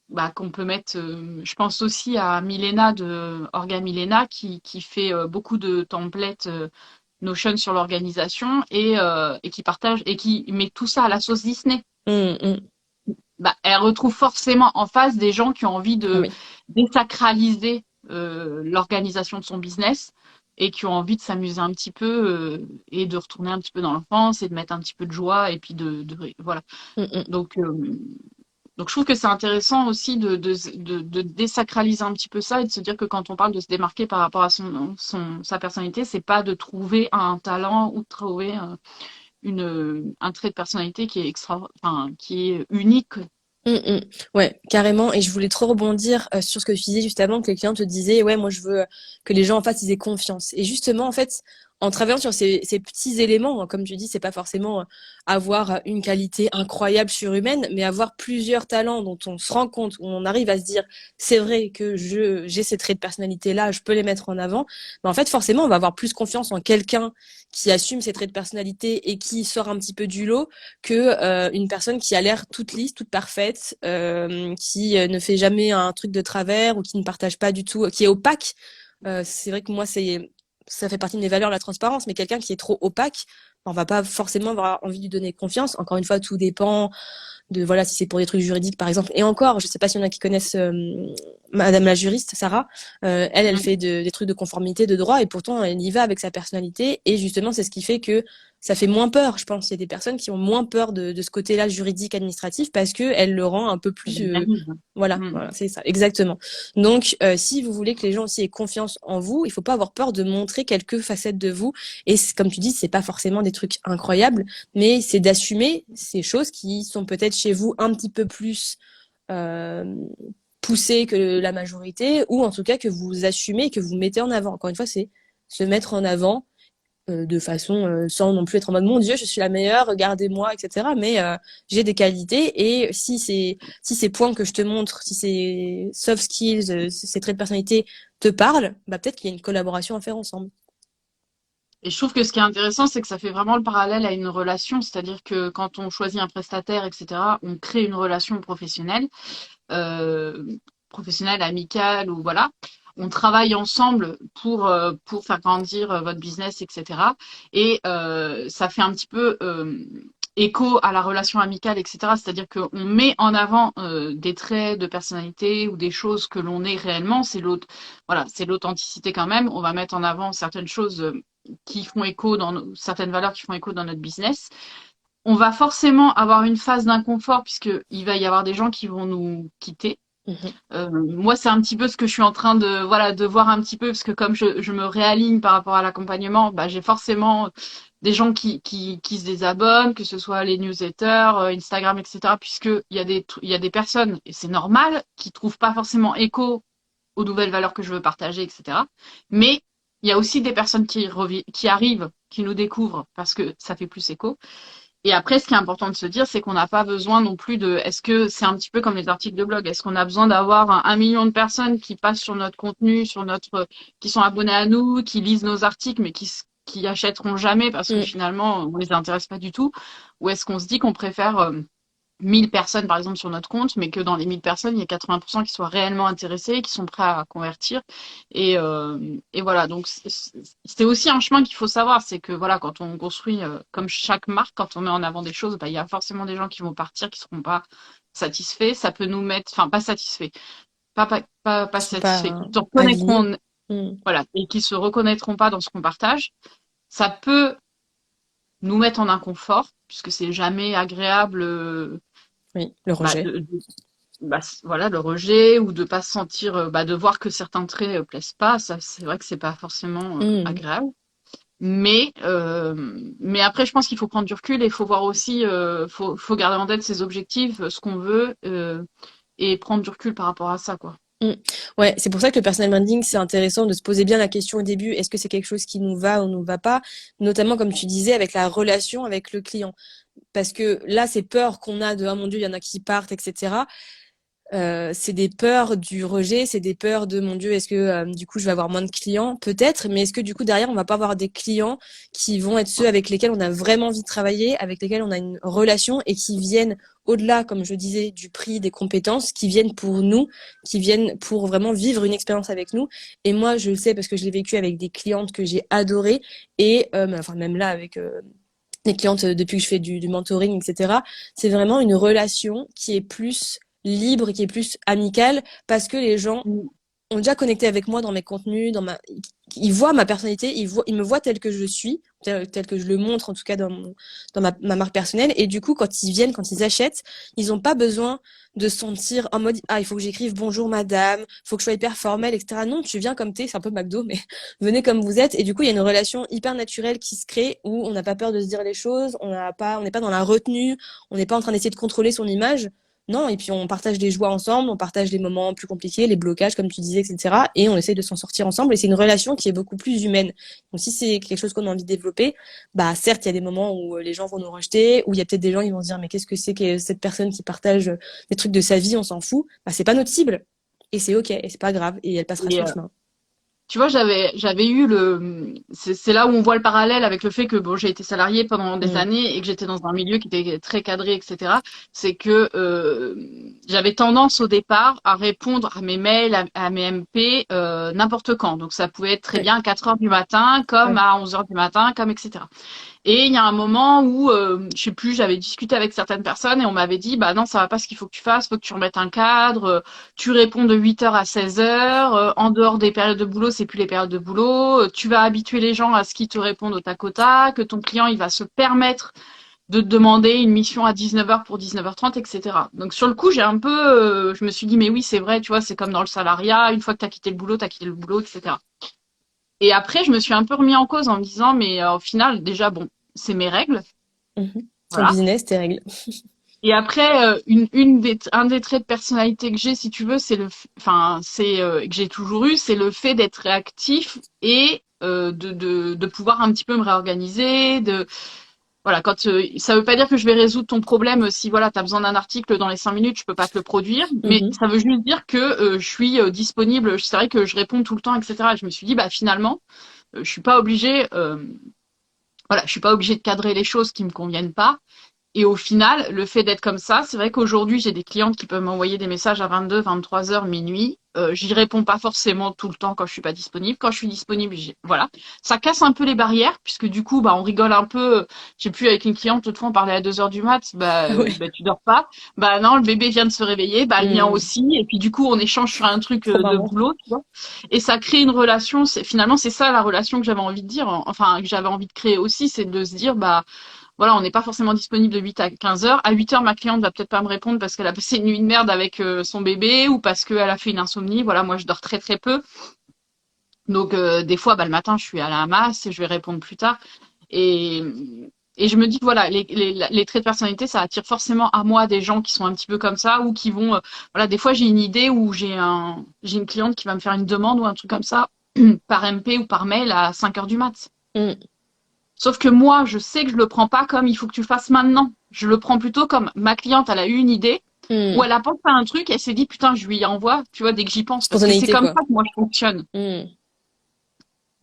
[SPEAKER 1] Je pense aussi à Milena de Orga Milena qui fait beaucoup de templates Notion sur l'organisation et qui partage et qui met tout ça à la sauce Disney.
[SPEAKER 2] Hmm, hmm.
[SPEAKER 1] Bah, elle retrouve forcément en face des gens qui ont envie
[SPEAKER 2] Ah
[SPEAKER 1] de
[SPEAKER 2] oui.
[SPEAKER 1] désacraliser l'organisation de son business et qui ont envie de s'amuser un petit peu et de retourner un petit peu dans l'enfance et de mettre un petit peu de joie et puis voilà.
[SPEAKER 2] Hmm, hmm.
[SPEAKER 1] Donc donc je trouve que c'est intéressant aussi de désacraliser un petit peu ça et de se dire que quand on parle de se démarquer par rapport à sa personnalité, c'est pas de trouver un talent ou de trouver un trait de personnalité qui est enfin, qui est unique.
[SPEAKER 2] Mm, mm. Ouais, carrément. Et je voulais trop rebondir sur ce que tu disais juste avant, que les clients te disaient, ouais, moi je veux que les gens en face ils aient confiance. Et justement, en fait, en travaillant sur ces petits éléments, hein, comme tu dis, c'est pas forcément avoir une qualité incroyable surhumaine, mais avoir plusieurs talents dont on se rend compte, où on arrive à se dire, c'est vrai que j'ai ces traits de personnalité-là, je peux les mettre en avant. Mais en fait, forcément, on va avoir plus confiance en quelqu'un qui assume ses traits de personnalité et qui sort un petit peu du lot que une personne qui a l'air toute lisse, toute parfaite, qui ne fait jamais un truc de travers ou qui ne partage pas du tout, qui est opaque. C'est vrai que moi, ça fait partie de mes valeurs, la transparence, mais quelqu'un qui est trop opaque, on va pas forcément avoir envie de lui donner confiance. Encore une fois, tout dépend de, voilà, si c'est pour des trucs juridiques, par exemple. Et encore, je sais pas s'il y en a qui connaissent Madame la juriste, Sarah. Elle
[SPEAKER 1] Mm.
[SPEAKER 2] fait des trucs de conformité, de droit, et pourtant, elle y va avec sa personnalité. Et justement, c'est ce qui fait que ça fait moins peur, je pense. Il y a des personnes qui ont moins peur de ce côté-là juridique, administratif, parce que elle le rend un peu plus, voilà,
[SPEAKER 1] Mm.
[SPEAKER 2] voilà, c'est ça, exactement. Donc, si vous voulez que les gens aussi aient confiance en vous, il faut pas avoir peur de montrer quelques facettes de vous. Et comme tu dis, c'est pas forcément des trucs incroyables, mais c'est d'assumer ces choses qui sont peut-être chez vous un petit peu plus euh, poussées que la majorité, ou en tout cas que vous assumez, que vous mettez en avant. Encore une fois, c'est se mettre en avant de façon sans non plus être en mode mon Dieu, je suis la meilleure, regardez-moi, etc. Mais j'ai des qualités et si ces points que je te montre, si ces soft skills, ces traits de personnalité te parlent, bah peut-être qu'il y a une collaboration à faire ensemble.
[SPEAKER 1] Et je trouve que ce qui est intéressant, c'est que ça fait vraiment le parallèle à une relation, c'est-à-dire que quand on choisit un prestataire, etc., on crée une relation euh, professionnelle, amicale, ou voilà. On travaille ensemble pour faire grandir votre business, etc. Et ça fait un petit peu écho à la relation amicale, etc. C'est-à-dire qu'on met en avant des traits de personnalité ou des choses que l'on est réellement. Voilà, c'est l'authenticité quand même. On va mettre en avant certaines choses qui font écho certaines valeurs qui font écho dans notre business. On va forcément avoir une phase d'inconfort puisque il va y avoir des gens qui vont nous quitter.
[SPEAKER 2] Mhm.
[SPEAKER 1] Moi, c'est un petit peu ce que je suis en train de, voilà, de voir un petit peu, parce que comme je me réaligne par rapport à l'accompagnement, bah, j'ai forcément des gens qui se désabonnent, que ce soit les newsletters, Instagram, etc., puisque il y a des personnes, et c'est normal, qui trouvent pas forcément écho aux nouvelles valeurs que je veux partager, etc. Mais il y a aussi des personnes qui arrivent, qui nous découvrent parce que ça fait plus écho. Et après, ce qui est important de se dire, c'est qu'on n'a pas besoin non plus est-ce que c'est un petit peu comme les articles de blog, est-ce qu'on a besoin d'avoir 1 million de personnes qui passent sur notre contenu, qui sont abonnés à nous, qui lisent nos articles, mais qui achèteront jamais parce que
[SPEAKER 2] Mm.
[SPEAKER 1] finalement, on les intéresse pas du tout? Ou est-ce qu'on se dit qu'on préfère 1000 personnes, par exemple, sur notre compte, mais que dans les 1000 personnes, il y a 80% qui soient réellement intéressés, qui sont prêts à convertir. Et voilà, donc c'est aussi un chemin qu'il faut savoir, c'est que voilà, quand on construit, comme chaque marque, quand on met en avant des choses, bah, il y a forcément des gens qui vont partir, qui seront pas satisfaits. Ça peut nous mettre, enfin, pas satisfaits, pas
[SPEAKER 2] Ils sont pas
[SPEAKER 1] satisfaits, qui se
[SPEAKER 2] alignés.
[SPEAKER 1] reconnaîtront,
[SPEAKER 2] Mm.
[SPEAKER 1] voilà, et qui se reconnaîtront pas dans ce qu'on partage. Ça peut nous mettre en inconfort, puisque c'est jamais agréable,
[SPEAKER 2] Oui, le
[SPEAKER 1] bah,
[SPEAKER 2] rejet.
[SPEAKER 1] voilà, le rejet ou de pas se sentir, de voir que certains traits plaisent pas, ça c'est vrai que c'est pas forcément
[SPEAKER 2] Mm.
[SPEAKER 1] agréable. Mais après, je pense qu'il faut prendre du recul et il faut voir aussi, faut garder en tête ses objectifs, ce qu'on veut, et prendre du recul par rapport à ça, quoi.
[SPEAKER 2] Mm. Ouais, c'est pour ça que le personal branding, c'est intéressant de se poser bien la question au début, est-ce que c'est quelque chose qui nous va ou nous va pas, notamment comme tu disais avec la relation avec le client. Parce que là, ces peurs qu'on a de, ah mon Dieu, il y en a qui partent, etc. C'est des peurs du rejet, c'est des peurs de mon Dieu, est-ce que du coup je vais avoir moins de clients? Peut-être, mais est-ce que du coup derrière on va pas avoir des clients qui vont être ceux avec lesquels on a vraiment envie de travailler, avec lesquels on a une relation et qui viennent au-delà, comme je disais, du prix, des compétences, qui viennent pour nous, qui viennent pour vraiment vivre une expérience avec nous. Et moi, je le sais parce que je l'ai vécu avec des clientes que j'ai adorées et enfin même là avec les clientes depuis que je fais du mentoring, etc. C'est vraiment une relation qui est plus libre, qui est plus amicale, parce que les gens
[SPEAKER 1] Mmh.
[SPEAKER 2] ont déjà connecté avec moi dans mes contenus, ils voient ma personnalité, ils me voient tel que je suis, tel que je le montre en tout cas dans ma marque personnelle. Et du coup, quand ils viennent, quand ils achètent, ils n'ont pas besoin de se sentir en mode ah il faut que j'écrive bonjour madame, faut que je sois hyper formelle, etc. Non, tu viens comme t'es, c'est un peu McDo, mais venez comme vous êtes. Et du coup, il y a une relation hyper naturelle qui se crée où on n'a pas peur de se dire les choses, on n'est pas dans la retenue, on n'est pas en train d'essayer de contrôler son image. Non, et puis on partage des joies ensemble, on partage les moments plus compliqués, les blocages, comme tu disais, etc. Et on essaye de s'en sortir ensemble. Et c'est une relation qui est beaucoup plus humaine. Donc si c'est quelque chose qu'on a envie de développer, bah certes, il y a des moments où les gens vont nous rejeter, où il y a peut-être des gens qui vont se dire, mais qu'est-ce que c'est que cette personne qui partage des trucs de sa vie, on s'en fout. Bah c'est pas notre cible. Et c'est ok, et c'est pas grave, et elle passera
[SPEAKER 1] Et,
[SPEAKER 2] son chemin.
[SPEAKER 1] tu vois, j'avais eu c'est là où on voit le parallèle avec le fait que bon, j'ai été salariée pendant des
[SPEAKER 2] Mm.
[SPEAKER 1] années et que j'étais dans un milieu qui était très cadré, etc. C'est que j'avais tendance au départ à répondre à mes mails, à mes MP n'importe quand. Donc ça pouvait être très
[SPEAKER 2] Ouais,
[SPEAKER 1] bien à 4 heures du matin, comme
[SPEAKER 2] ouais.
[SPEAKER 1] à 11 heures du matin, comme etc. Et il y a un moment où, je sais plus, j'avais discuté avec certaines personnes et on m'avait dit, bah non, ça va pas ce qu'il faut que tu fasses, faut que tu remettes un cadre, tu réponds de 8 heures à 16 heures, en dehors des périodes de boulot, c'est plus les périodes de boulot, tu vas habituer les gens à ce qu'ils te répondent au tac au tac, que ton client, il va se permettre de te demander une mission à 19 heures pour 19h30, etc. Donc sur le coup, je me suis dit, mais oui, c'est vrai, tu vois, c'est comme dans le salariat, une fois que tu as quitté le boulot, tu as quitté le boulot, etc. Et après, je me suis un peu remis en cause en me disant, mais au final, déjà, bon, c'est mes règles,
[SPEAKER 2] Mhm. Ton
[SPEAKER 1] voilà.
[SPEAKER 2] business, tes règles.
[SPEAKER 1] Et après, un des traits de personnalité que j'ai, si tu veux, enfin, c'est que j'ai toujours eu, c'est le fait d'être réactif et de pouvoir un petit peu me réorganiser, voilà, ça veut pas dire que je vais résoudre ton problème si voilà, tu as besoin d'un article dans les 5 minutes, je peux pas te le produire, mais
[SPEAKER 2] Mhm.
[SPEAKER 1] ça veut juste dire que je suis disponible, c'est vrai que je réponds tout le temps, etc. Et je me suis dit, bah finalement, je suis pas obligée, voilà, je suis pas obligée de cadrer les choses qui me conviennent pas. Et au final, le fait d'être comme ça, c'est vrai qu'aujourd'hui, j'ai des clientes qui peuvent m'envoyer des messages à 22, 23 heures, minuit. J'y réponds pas forcément tout le temps quand je suis pas disponible. Quand je suis disponible, voilà. Ça casse un peu les barrières, puisque du coup, bah, on rigole un peu. J'ai pu avec une cliente, l'autre fois, on parlait à 2 heures du mat.
[SPEAKER 2] Ouais.
[SPEAKER 1] Bah, tu dors pas. Bah, non, le bébé vient de se réveiller. Bah, le mien
[SPEAKER 2] Mm.
[SPEAKER 1] aussi. Et puis, du coup, on échange sur un truc
[SPEAKER 2] Trop
[SPEAKER 1] de
[SPEAKER 2] marrant.
[SPEAKER 1] boulot, tu vois. Et ça crée une relation. Finalement, c'est ça la relation que j'avais envie de dire. Enfin, que j'avais envie de créer aussi, c'est de se dire, bah, voilà, on n'est pas forcément disponible de 8 à 15 heures. À 8 heures, ma cliente va peut-être pas me répondre parce qu'elle a passé une nuit de merde avec son bébé ou parce qu'elle a fait une insomnie. Voilà, moi, je dors très très peu. Donc, des fois, bah, le matin, je suis à la masse et je vais répondre plus tard. Et, et je me dis que voilà, les traits de personnalité, ça attire forcément à moi des gens qui sont un petit peu comme ça ou qui vont, voilà, des fois, j'ai une idée ou j'ai une cliente qui va me faire une demande ou un truc comme ça par MP ou par mail à 5 heures du mat.
[SPEAKER 2] Mm.
[SPEAKER 1] Sauf que moi, je sais que je le prends pas comme il faut que tu le fasses maintenant. Je le prends plutôt comme ma cliente, elle a eu une idée, ou
[SPEAKER 2] Mm.
[SPEAKER 1] elle a pensé à un truc, elle s'est dit putain, je lui envoie, tu vois, dès que j'y pense, parce que c'est
[SPEAKER 2] Spontanéité,
[SPEAKER 1] comme
[SPEAKER 2] quoi.
[SPEAKER 1] ça que moi je fonctionne.
[SPEAKER 2] Mm.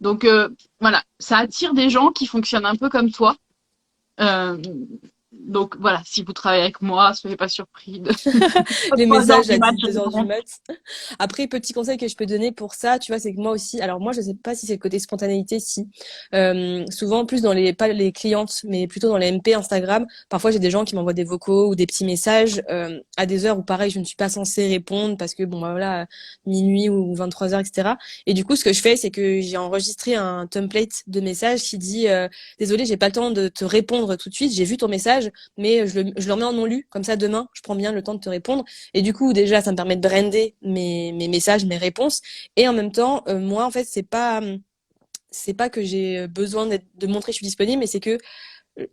[SPEAKER 1] Donc voilà, ça attire des gens qui fonctionnent un peu comme toi. Euh, donc voilà, si vous travaillez avec moi, soyez pas surpris de
[SPEAKER 2] Les
[SPEAKER 1] 3 heures
[SPEAKER 2] messages
[SPEAKER 1] du
[SPEAKER 2] à
[SPEAKER 1] match.
[SPEAKER 2] 2 heures du mat. Après, petit conseil que je peux donner pour ça, tu vois, c'est que moi aussi, alors moi, je sais pas si c'est le côté spontanéité, si. Souvent, plus dans pas les clientes, mais plutôt dans les MP Instagram, parfois j'ai des gens qui m'envoient des vocaux ou des petits messages à des heures où pareil, je ne suis pas censée répondre parce que, bon, bah, voilà, minuit ou 23 heures, etc. Et du coup, ce que je fais, c'est que j'ai enregistré un template de message qui dit désolé, j'ai pas le temps de te répondre tout de suite, j'ai vu ton message, mais je le remets en non lu, comme ça demain, je prends bien le temps de te répondre. Et du coup, déjà, ça me permet de brander mes messages, mes réponses. Et en même temps, moi, en fait, c'est pas que j'ai besoin de montrer que je suis disponible, mais c'est que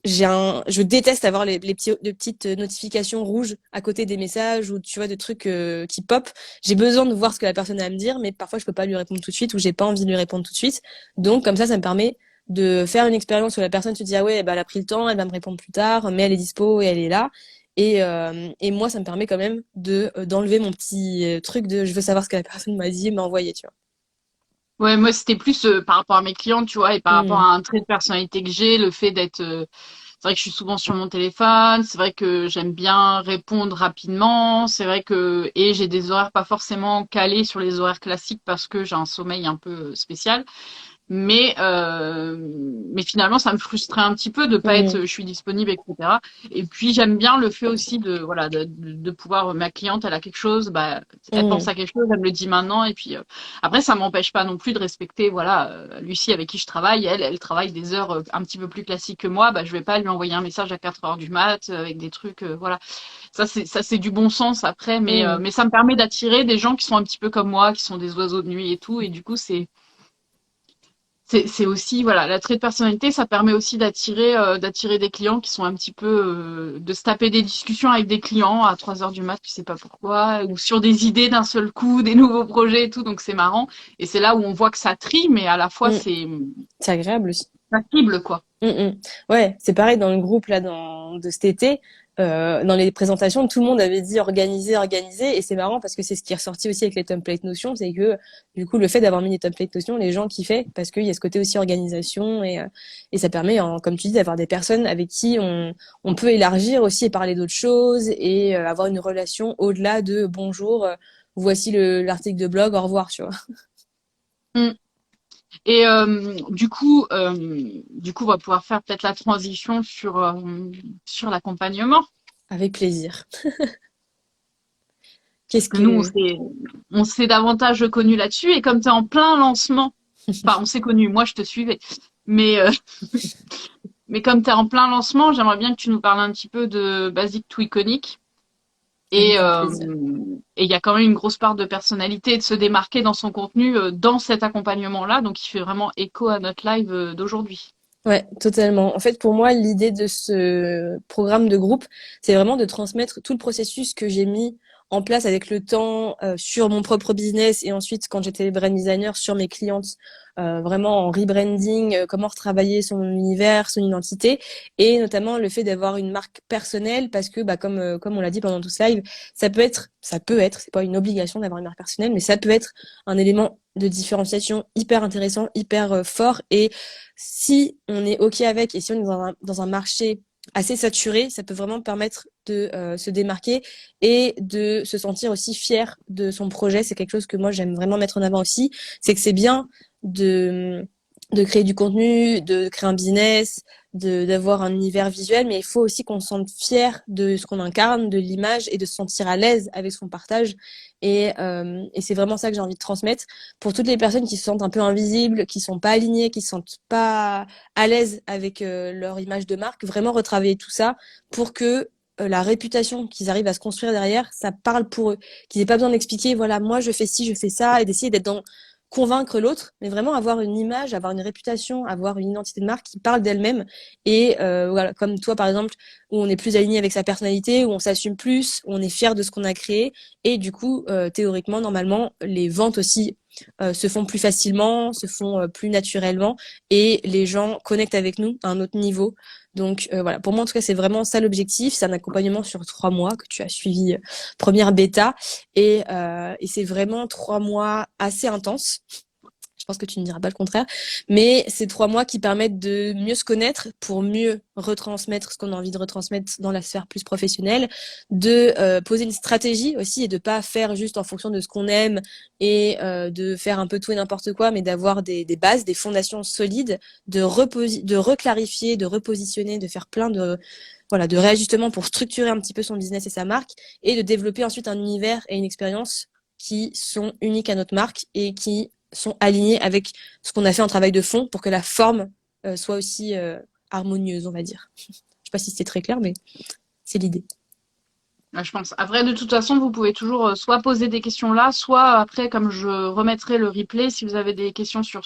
[SPEAKER 2] je déteste avoir les petites notifications rouges à côté des messages ou tu vois, de trucs qui pop. J'ai besoin de voir ce que la personne a à me dire, mais parfois je peux pas lui répondre tout de suite ou j'ai pas envie de lui répondre tout de suite. Donc, comme ça me permet de faire une expérience où la personne se dit, ah ouais, bah, elle a pris le temps, elle va me répondre plus tard, mais elle est dispo et elle est là. Et moi, ça me permet quand même d'enlever mon petit truc de je veux savoir ce que la personne m'a dit, m'a envoyé, tu vois.
[SPEAKER 1] Ouais, moi c'était plus par rapport à mes clientes, tu vois, et par rapport
[SPEAKER 2] Hmm.
[SPEAKER 1] à un trait de personnalité que j'ai, le fait d'être c'est vrai que je suis souvent sur mon téléphone, c'est vrai que j'aime bien répondre rapidement, c'est vrai que et j'ai des horaires pas forcément calés sur les horaires classiques parce que j'ai un sommeil un peu spécial. Mais finalement, ça me frustrait un petit peu de pas être,
[SPEAKER 2] Hmm.
[SPEAKER 1] je suis disponible, etc. Et puis j'aime bien le fait aussi de, voilà, de pouvoir, ma cliente, elle a quelque chose, bah, elle pense
[SPEAKER 2] Hmm.
[SPEAKER 1] à quelque chose, elle me le dit maintenant. Et puis après, ça m'empêche pas non plus de respecter, voilà, Lucie avec qui je travaille, elle travaille des heures un petit peu plus classiques que moi, bah, je vais pas lui envoyer un message à 4 heures du mat avec des trucs, voilà. Ça c'est du bon sens après,
[SPEAKER 2] Hmm.
[SPEAKER 1] mais ça me permet d'attirer des gens qui sont un petit peu comme moi, qui sont des oiseaux de nuit et tout. Et du coup, c'est aussi, voilà, l'attrait de personnalité, ça permet aussi d'attirer des clients qui sont un petit peu, de se taper des discussions avec des clients à 3 heures du mat, tu sais pas pourquoi, ou sur des idées d'un seul coup, des nouveaux projets et tout, donc c'est marrant. Et c'est là où on voit que ça trie, mais à la fois
[SPEAKER 2] Mm. C'est agréable aussi.
[SPEAKER 1] ça cible, quoi.
[SPEAKER 2] Mm, mm. Ouais, c'est pareil dans le groupe là de cet été. Dans les présentations, tout le monde avait dit organiser, organiser, et c'est marrant parce que c'est ce qui est ressorti aussi avec les templates Notion, c'est que du coup le fait d'avoir mis les templates Notion, les gens kiffaient parce qu'il y a ce côté aussi organisation et ça permet, comme tu dis, d'avoir des personnes avec qui on peut élargir aussi et parler d'autres choses et avoir une relation au-delà de bonjour, voici l'article de blog, au revoir, tu vois.
[SPEAKER 1] Mm. Et du coup, on va pouvoir faire peut-être la transition sur l'accompagnement.
[SPEAKER 2] Avec plaisir. Qu'est-ce
[SPEAKER 1] Que nous,
[SPEAKER 2] que
[SPEAKER 1] on s'est davantage connus là-dessus. Et comme tu es en plein lancement, enfin, on s'est connus, moi je te suivais, mais, mais comme tu es en plein lancement, j'aimerais bien que tu nous parles un petit peu de Basic to Iconic.
[SPEAKER 2] avec
[SPEAKER 1] Et
[SPEAKER 2] grand plaisir.
[SPEAKER 1] et il y a quand même une grosse part de personnalité et de se démarquer dans son contenu dans cet accompagnement-là. Donc, il fait vraiment écho à notre live d'aujourd'hui.
[SPEAKER 2] Ouais, totalement. En fait, pour moi, l'idée de ce programme de groupe, c'est vraiment de transmettre tout le processus que j'ai mis en place avec le temps sur mon propre business et ensuite quand j'étais brand designer sur mes clientes, vraiment en rebranding, comment retravailler son univers, son identité et notamment le fait d'avoir une marque personnelle parce que bah comme on l'a dit pendant tout ce live, ça peut être, c'est pas une obligation d'avoir une marque personnelle, mais ça peut être un élément de différenciation hyper intéressant, hyper fort et si on est OK avec et si on est dans un marché assez saturé, ça peut vraiment permettre de se démarquer et de se sentir aussi fier de son projet. C'est quelque chose que moi, j'aime vraiment mettre en avant aussi. C'est que c'est bien de, de créer du contenu, de créer un business, d'avoir un univers visuel, mais il faut aussi qu'on se sente fier de ce qu'on incarne, de l'image et de se sentir à l'aise avec son partage. Et c'est vraiment ça que j'ai envie de transmettre pour toutes les personnes qui se sentent un peu invisibles, qui sont pas alignées, qui se sentent pas à l'aise avec leur image de marque, vraiment retravailler tout ça pour que la réputation qu'ils arrivent à se construire derrière, ça parle pour eux, qu'ils aient pas besoin d'expliquer, voilà, moi je fais ci, je fais ça, et d'essayer d'être dans convaincre l'autre, mais vraiment avoir une image, avoir une réputation, avoir une identité de marque qui parle d'elle-même. Et voilà, comme toi par exemple, où on est plus aligné avec sa personnalité, où on s'assume plus, où on est fier de ce qu'on a créé, et du coup, théoriquement, normalement, les ventes aussi se font plus facilement, se font plus naturellement, et les gens connectent avec nous à un autre niveau. Donc voilà, pour moi en tout cas, c'est vraiment ça l'objectif. C'est un accompagnement sur 3 mois que tu as suivi première bêta, et c'est vraiment 3 mois assez intenses. Je pense que tu ne diras pas le contraire, mais c'est 3 mois qui permettent de mieux se connaître pour mieux retransmettre ce qu'on a envie de retransmettre dans la sphère plus professionnelle, de poser une stratégie aussi et de pas faire juste en fonction de ce qu'on aime et de faire un peu tout et n'importe quoi, mais d'avoir des bases, des fondations solides, de reclarifier, de repositionner, de faire plein de voilà, de réajustements pour structurer un petit peu son business et sa marque et de développer ensuite un univers et une expérience qui sont uniques à notre marque et qui sont alignés avec ce qu'on a fait en travail de fond pour que la forme soit aussi harmonieuse, on va dire. Je sais pas si c'était très clair, mais c'est l'idée.
[SPEAKER 1] Ouais, je pense. Après, de toute façon, vous pouvez toujours soit poser des questions là, soit après, comme je remettrai le replay, si vous avez des questions sur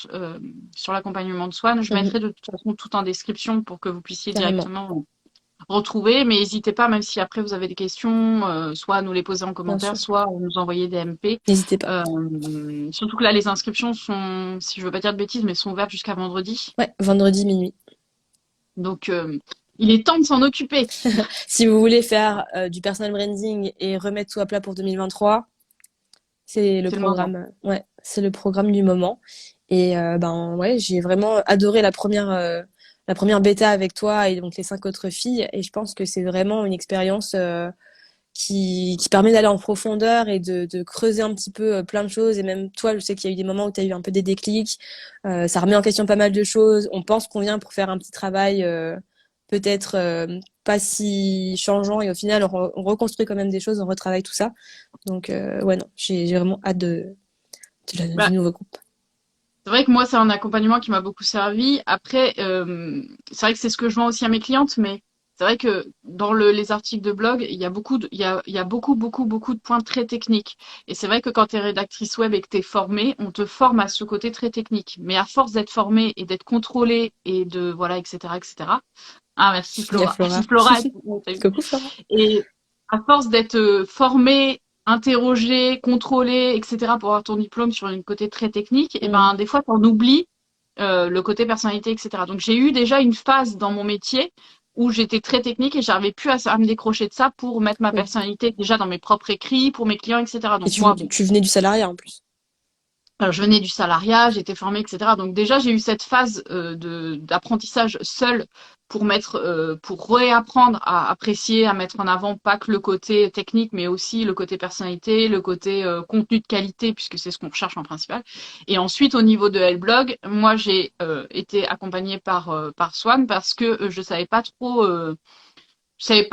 [SPEAKER 1] l'accompagnement de Swan, je
[SPEAKER 2] Mhm,
[SPEAKER 1] mettrai de toute façon tout en description pour que vous puissiez
[SPEAKER 2] carrément,
[SPEAKER 1] directement retrouver. Mais n'hésitez pas, même si après vous avez des questions, soit à nous les poser en
[SPEAKER 2] bien
[SPEAKER 1] commentaire,
[SPEAKER 2] sûr.
[SPEAKER 1] soit à nous envoyer des MP.
[SPEAKER 2] N'hésitez pas.
[SPEAKER 1] Surtout que là, les inscriptions sont, si je veux pas dire de bêtises, mais sont ouvertes jusqu'à vendredi.
[SPEAKER 2] Ouais, vendredi minuit.
[SPEAKER 1] Donc, il est temps de s'en occuper.
[SPEAKER 2] Si vous voulez faire du personal branding et remettre tout à plat pour 2023, c'est le
[SPEAKER 1] C'est le moment.
[SPEAKER 2] programme. Ouais, c'est le programme du moment. Et ben ouais, j'ai vraiment adoré la première bêta avec toi et donc les 5 autres filles. Et je pense que c'est vraiment une expérience qui permet d'aller en profondeur et de creuser un petit peu plein de choses. Et même toi, je sais qu'il y a eu des moments où tu as eu un peu des déclics. Ça remet en question pas mal de choses. On pense qu'on vient pour faire un petit travail peut-être pas si changeant et au final on reconstruit quand même des choses, on retravaille tout ça. Donc ouais non, j'ai vraiment hâte du
[SPEAKER 1] Bah,
[SPEAKER 2] nouveau groupe.
[SPEAKER 1] c'est vrai que moi, c'est un accompagnement qui m'a beaucoup servi. Après, c'est vrai que c'est ce que je vends aussi à mes clientes, mais c'est vrai que dans les articles de blog, il y a beaucoup, beaucoup, beaucoup de points très techniques. Et c'est vrai que quand tu es rédactrice web et que tu es formée, on te forme à ce côté très technique. Mais à force d'être formée et d'être contrôlée et de, voilà, etc., etc. Ah, merci
[SPEAKER 2] Il y a
[SPEAKER 1] Flora.
[SPEAKER 2] Flora.
[SPEAKER 1] Flora,
[SPEAKER 2] Coucou Flora.
[SPEAKER 1] et à force d'être formé, interrogé, contrôlé, etc., pour avoir ton diplôme sur un côté très technique, et
[SPEAKER 2] Mm.
[SPEAKER 1] ben des fois, t'en oublies le côté personnalité, etc. Donc j'ai eu déjà une phase dans mon métier où j'étais très technique et j'arrivais plus à me décrocher de ça pour mettre ma
[SPEAKER 2] Oui.
[SPEAKER 1] personnalité déjà dans mes propres écrits, pour mes clients, etc.
[SPEAKER 2] Et
[SPEAKER 1] Donc moi, bon,
[SPEAKER 2] tu venais du salariat en plus.
[SPEAKER 1] je venais du salariat, j'étais formée, etc. Donc déjà, j'ai eu cette phase d'apprentissage seule pour réapprendre à apprécier, à mettre en avant pas que le côté technique, mais aussi le côté personnalité, le côté contenu de qualité, puisque c'est ce qu'on recherche en principal. Et ensuite, au niveau de Hellblog, moi, j'ai été accompagnée par Swan parce que je savais pas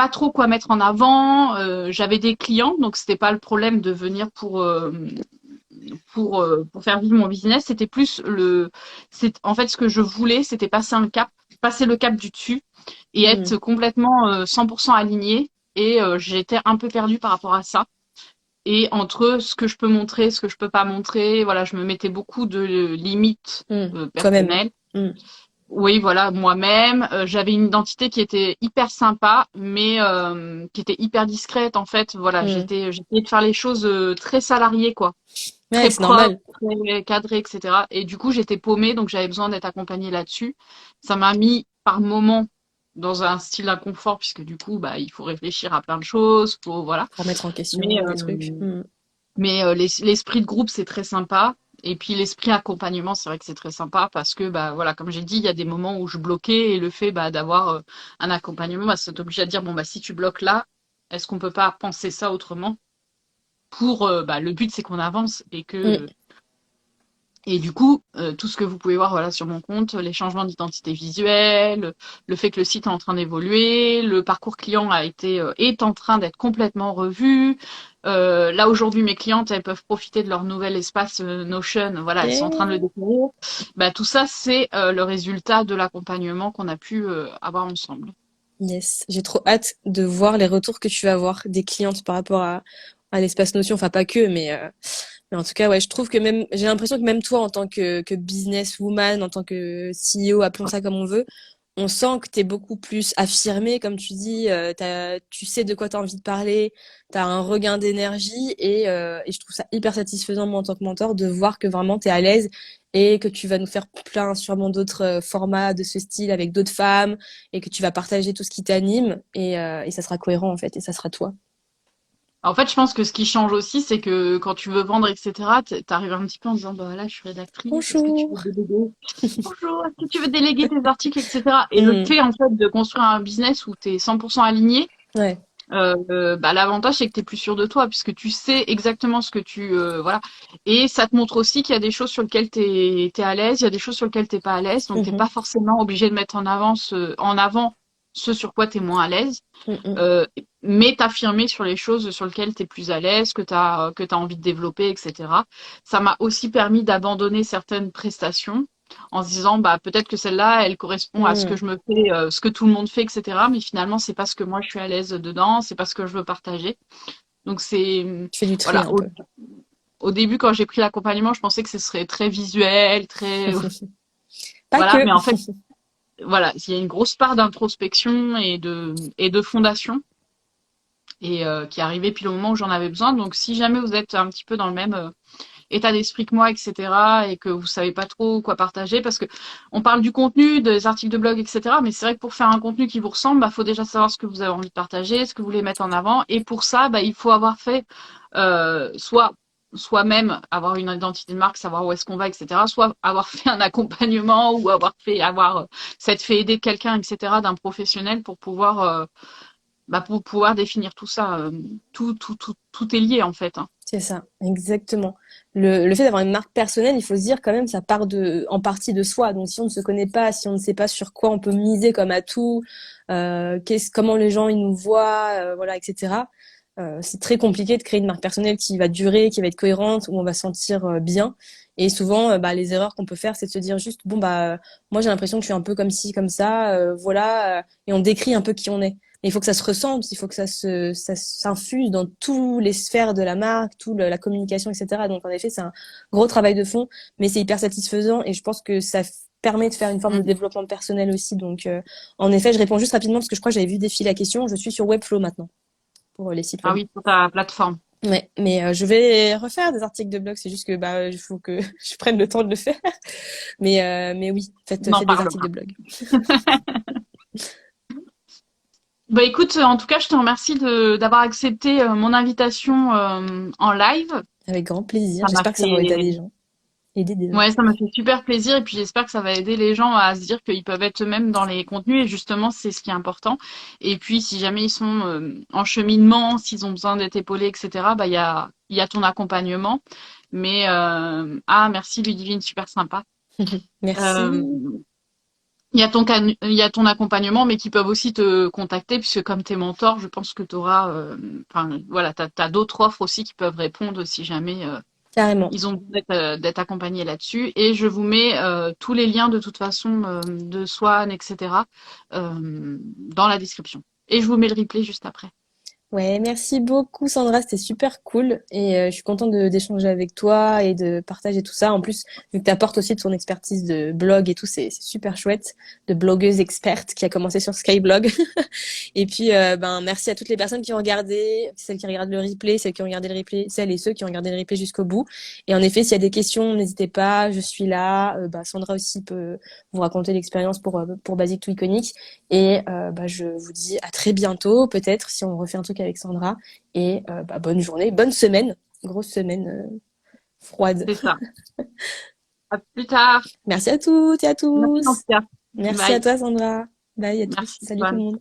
[SPEAKER 1] trop quoi mettre en avant. J'avais des clients, donc c'était pas le problème de venir pour faire vivre mon business, c'était plus en fait, ce que je voulais, c'était passer le cap du dessus et
[SPEAKER 2] Mm.
[SPEAKER 1] être complètement 100% alignée. Et j'étais un peu perdue par rapport à ça. Et entre ce que je peux montrer, ce que je peux pas montrer, voilà, je me mettais beaucoup de limites
[SPEAKER 2] Mm. Toi-même.
[SPEAKER 1] personnelles.
[SPEAKER 2] Mm.
[SPEAKER 1] Oui, voilà, moi-même, j'avais une identité qui était hyper sympa, mais qui était hyper discrète en fait. Voilà,
[SPEAKER 2] Mm.
[SPEAKER 1] j'essayais de faire les choses très salariées, quoi,
[SPEAKER 2] Ouais,
[SPEAKER 1] très
[SPEAKER 2] c'est
[SPEAKER 1] propre,
[SPEAKER 2] normal.
[SPEAKER 1] très cadré, etc. Et du coup, j'étais paumée, donc j'avais besoin d'être accompagnée là-dessus. Ça m'a mis par moments dans un style d'inconfort, puisque du coup, bah, il faut réfléchir à plein de choses, faut, voilà.
[SPEAKER 2] Pour mettre en
[SPEAKER 1] Mais,
[SPEAKER 2] question des trucs. Mm.
[SPEAKER 1] l'esprit de groupe, c'est très sympa. Et puis l'esprit accompagnement, c'est vrai que c'est très sympa parce que, bah, voilà, comme j'ai dit, il y a des moments où je bloquais et le fait, bah, d'avoir un accompagnement, bah, ça t'oblige à dire, bon, bah, si tu bloques là, est-ce qu'on peut pas penser ça autrement pour, bah, le but, c'est qu'on avance
[SPEAKER 2] Mm.
[SPEAKER 1] et du coup, tout ce que vous pouvez voir, voilà, sur mon compte, les changements d'identité visuelle, le fait que le site est en train d'évoluer, le parcours client est en train d'être complètement revu. Là aujourd'hui, mes clientes, elles peuvent profiter de leur nouvel espace Notion. Voilà, elles sont en train de le
[SPEAKER 2] Et...
[SPEAKER 1] découvrir. Bah, tout ça, c'est le résultat de l'accompagnement qu'on a pu avoir ensemble.
[SPEAKER 2] Yes, j'ai trop hâte de voir les retours que tu vas avoir des clientes par rapport à l'espace Notion. Enfin, pas que, mais en tout cas, ouais, je trouve que même, j'ai l'impression que même toi, en tant que businesswoman, en tant que CEO, appelons ça comme on veut, on sent que tu es beaucoup plus affirmée, comme tu dis, tu sais de quoi tu as envie de parler, tu as un regain d'énergie et je trouve ça hyper satisfaisant, moi, en tant que mentor, de voir que vraiment tu es à l'aise et que tu vas nous faire plein, sûrement d'autres formats de ce style avec d'autres femmes et que tu vas partager tout ce qui t'anime et ça sera cohérent, en fait, et ça sera toi.
[SPEAKER 1] En fait, je pense que ce qui change aussi, c'est que quand tu veux vendre, etc., t'arrives un petit peu en disant, bah là, je suis rédactrice, est-ce que tu veux
[SPEAKER 2] Bonjour.
[SPEAKER 1] déléguer? Bonjour, est-ce que tu veux déléguer tes articles, etc. Et le
[SPEAKER 2] Hmm.
[SPEAKER 1] fait, en fait, de construire un business où tu es 100% aligné,
[SPEAKER 2] Ouais.
[SPEAKER 1] bah, l'avantage, c'est que tu es plus sûr de toi, puisque tu sais exactement ce que voilà. Et ça te montre aussi qu'il y a des choses sur lesquelles tu es à l'aise, il y a des choses sur lesquelles t'es pas à l'aise, donc t'es
[SPEAKER 2] Mhm.
[SPEAKER 1] pas forcément obligé de mettre en avant ce sur quoi tu es moins à l'aise.
[SPEAKER 2] Mhm.
[SPEAKER 1] Euh, mais t'affirmer sur les choses sur lesquelles tu es plus à l'aise, que t'as envie de développer, etc. Ça m'a aussi permis d'abandonner certaines prestations en se disant bah peut-être que celle-là elle correspond à ce que
[SPEAKER 2] Mhm.
[SPEAKER 1] je me fais, ce que tout le monde fait, etc. Mais finalement c'est pas ce que moi je suis à l'aise dedans, c'est pas ce que je veux partager. Donc c'est
[SPEAKER 2] Tu fais du tri
[SPEAKER 1] voilà
[SPEAKER 2] un peu.
[SPEAKER 1] au début quand j'ai pris l'accompagnement je pensais que ce serait très visuel, très
[SPEAKER 2] Pas
[SPEAKER 1] voilà,
[SPEAKER 2] que.
[SPEAKER 1] mais en fait voilà il y a une grosse part d'introspection et de fondation et qui est arrivé pile au moment où j'en avais besoin. Donc, si jamais vous êtes un petit peu dans le même état d'esprit que moi, etc., et que vous savez pas trop quoi partager, parce que on parle du contenu, des articles de blog, etc., mais c'est vrai que pour faire un contenu qui vous ressemble, bah, faut déjà savoir ce que vous avez envie de partager, ce que vous voulez mettre en avant, et pour ça, bah, il faut avoir fait soit soi-même avoir une identité de marque, savoir où est-ce qu'on va, etc., soit avoir fait un accompagnement ou avoir s'être fait aider de quelqu'un, etc., d'un professionnel pour pouvoir définir tout ça. Tout est lié en fait, hein.
[SPEAKER 2] C'est ça, exactement. Le fait d'avoir une marque personnelle, il faut se dire quand même, ça part en partie de soi. Donc, si on ne se connaît pas, si on ne sait pas sur quoi on peut miser comme atout, comment les gens ils nous voient, voilà, etc. C'est très compliqué de créer une marque personnelle qui va durer, qui va être cohérente, où on va se sentir bien. Et souvent, les erreurs qu'on peut faire, c'est de se dire juste, bon, moi, j'ai l'impression que je suis un peu comme ci, comme ça, voilà, et on décrit un peu qui on est. Mais il faut que ça se ressente, il faut que ça s'infuse dans tous les sphères de la marque, la communication, etc. Donc, en effet, c'est un gros travail de fond, mais c'est hyper satisfaisant et je pense que ça permet de faire une forme de
[SPEAKER 1] Mm.
[SPEAKER 2] développement personnel aussi. Donc, en effet, je réponds juste rapidement parce que je crois que j'avais vu défiler la question. Je suis sur Webflow maintenant pour les sites
[SPEAKER 1] Ah
[SPEAKER 2] web.
[SPEAKER 1] oui, sur ta plateforme.
[SPEAKER 2] Ouais, mais je vais refaire des articles de blog. C'est juste que il faut que je prenne le temps de le faire. Mais oui,
[SPEAKER 1] On en
[SPEAKER 2] faites des articles
[SPEAKER 1] parlera.
[SPEAKER 2] de blog
[SPEAKER 1] Bah écoute, en tout cas, je te remercie d'avoir accepté mon invitation en live.
[SPEAKER 2] avec grand plaisir.
[SPEAKER 1] Ça m'a
[SPEAKER 2] J'espère que ça va aider
[SPEAKER 1] fait,
[SPEAKER 2] des gens, aider des gens.
[SPEAKER 1] ouais, ça m'a fait super plaisir et puis j'espère que ça va aider les gens à se dire qu'ils peuvent être eux-mêmes dans les contenus et justement, c'est ce qui est important. Et puis, si jamais ils sont en cheminement, s'ils ont besoin d'être épaulés, etc., il y a ton accompagnement. Mais, merci Ludivine, super sympa. Euh,
[SPEAKER 2] Merci.
[SPEAKER 1] il y a ton accompagnement, mais qui peuvent aussi te contacter, puisque comme tes mentors, je pense que tu auras, enfin, voilà, t'as d'autres offres aussi qui peuvent répondre si jamais
[SPEAKER 2] Carrément.
[SPEAKER 1] ils ont besoin d'être accompagnés là-dessus. Et je vous mets tous les liens de toute façon de Swan, etc. Dans la description. Et je vous mets le replay juste après.
[SPEAKER 2] Ouais, merci beaucoup Sandra, c'était super cool et je suis contente d'échanger avec toi et de partager tout ça. En plus, vu que tu apportes aussi de ton expertise de blog et tout, c'est super chouette, de blogueuse experte qui a commencé sur Skyblog. Et puis, merci à toutes les personnes qui ont regardé, celles qui regardent le replay, celles qui ont regardé le replay, celles et ceux qui ont regardé le replay jusqu'au bout. Et en effet, s'il y a des questions, n'hésitez pas, je suis là. Sandra aussi peut vous raconter l'expérience pour Basic to Iconic. Et je vous dis à très bientôt, peut-être, si on refait un truc avec Sandra. Et bonne journée, bonne semaine, grosse semaine froide.
[SPEAKER 1] C'est ça. À plus tard.
[SPEAKER 2] Merci à toutes et à
[SPEAKER 1] Merci en tout
[SPEAKER 2] tous.
[SPEAKER 1] cas.
[SPEAKER 2] Merci à
[SPEAKER 1] Bye.
[SPEAKER 2] toi, Sandra. Bye à tous.
[SPEAKER 1] Merci,
[SPEAKER 2] Salut tout le
[SPEAKER 1] Swan.
[SPEAKER 2] monde.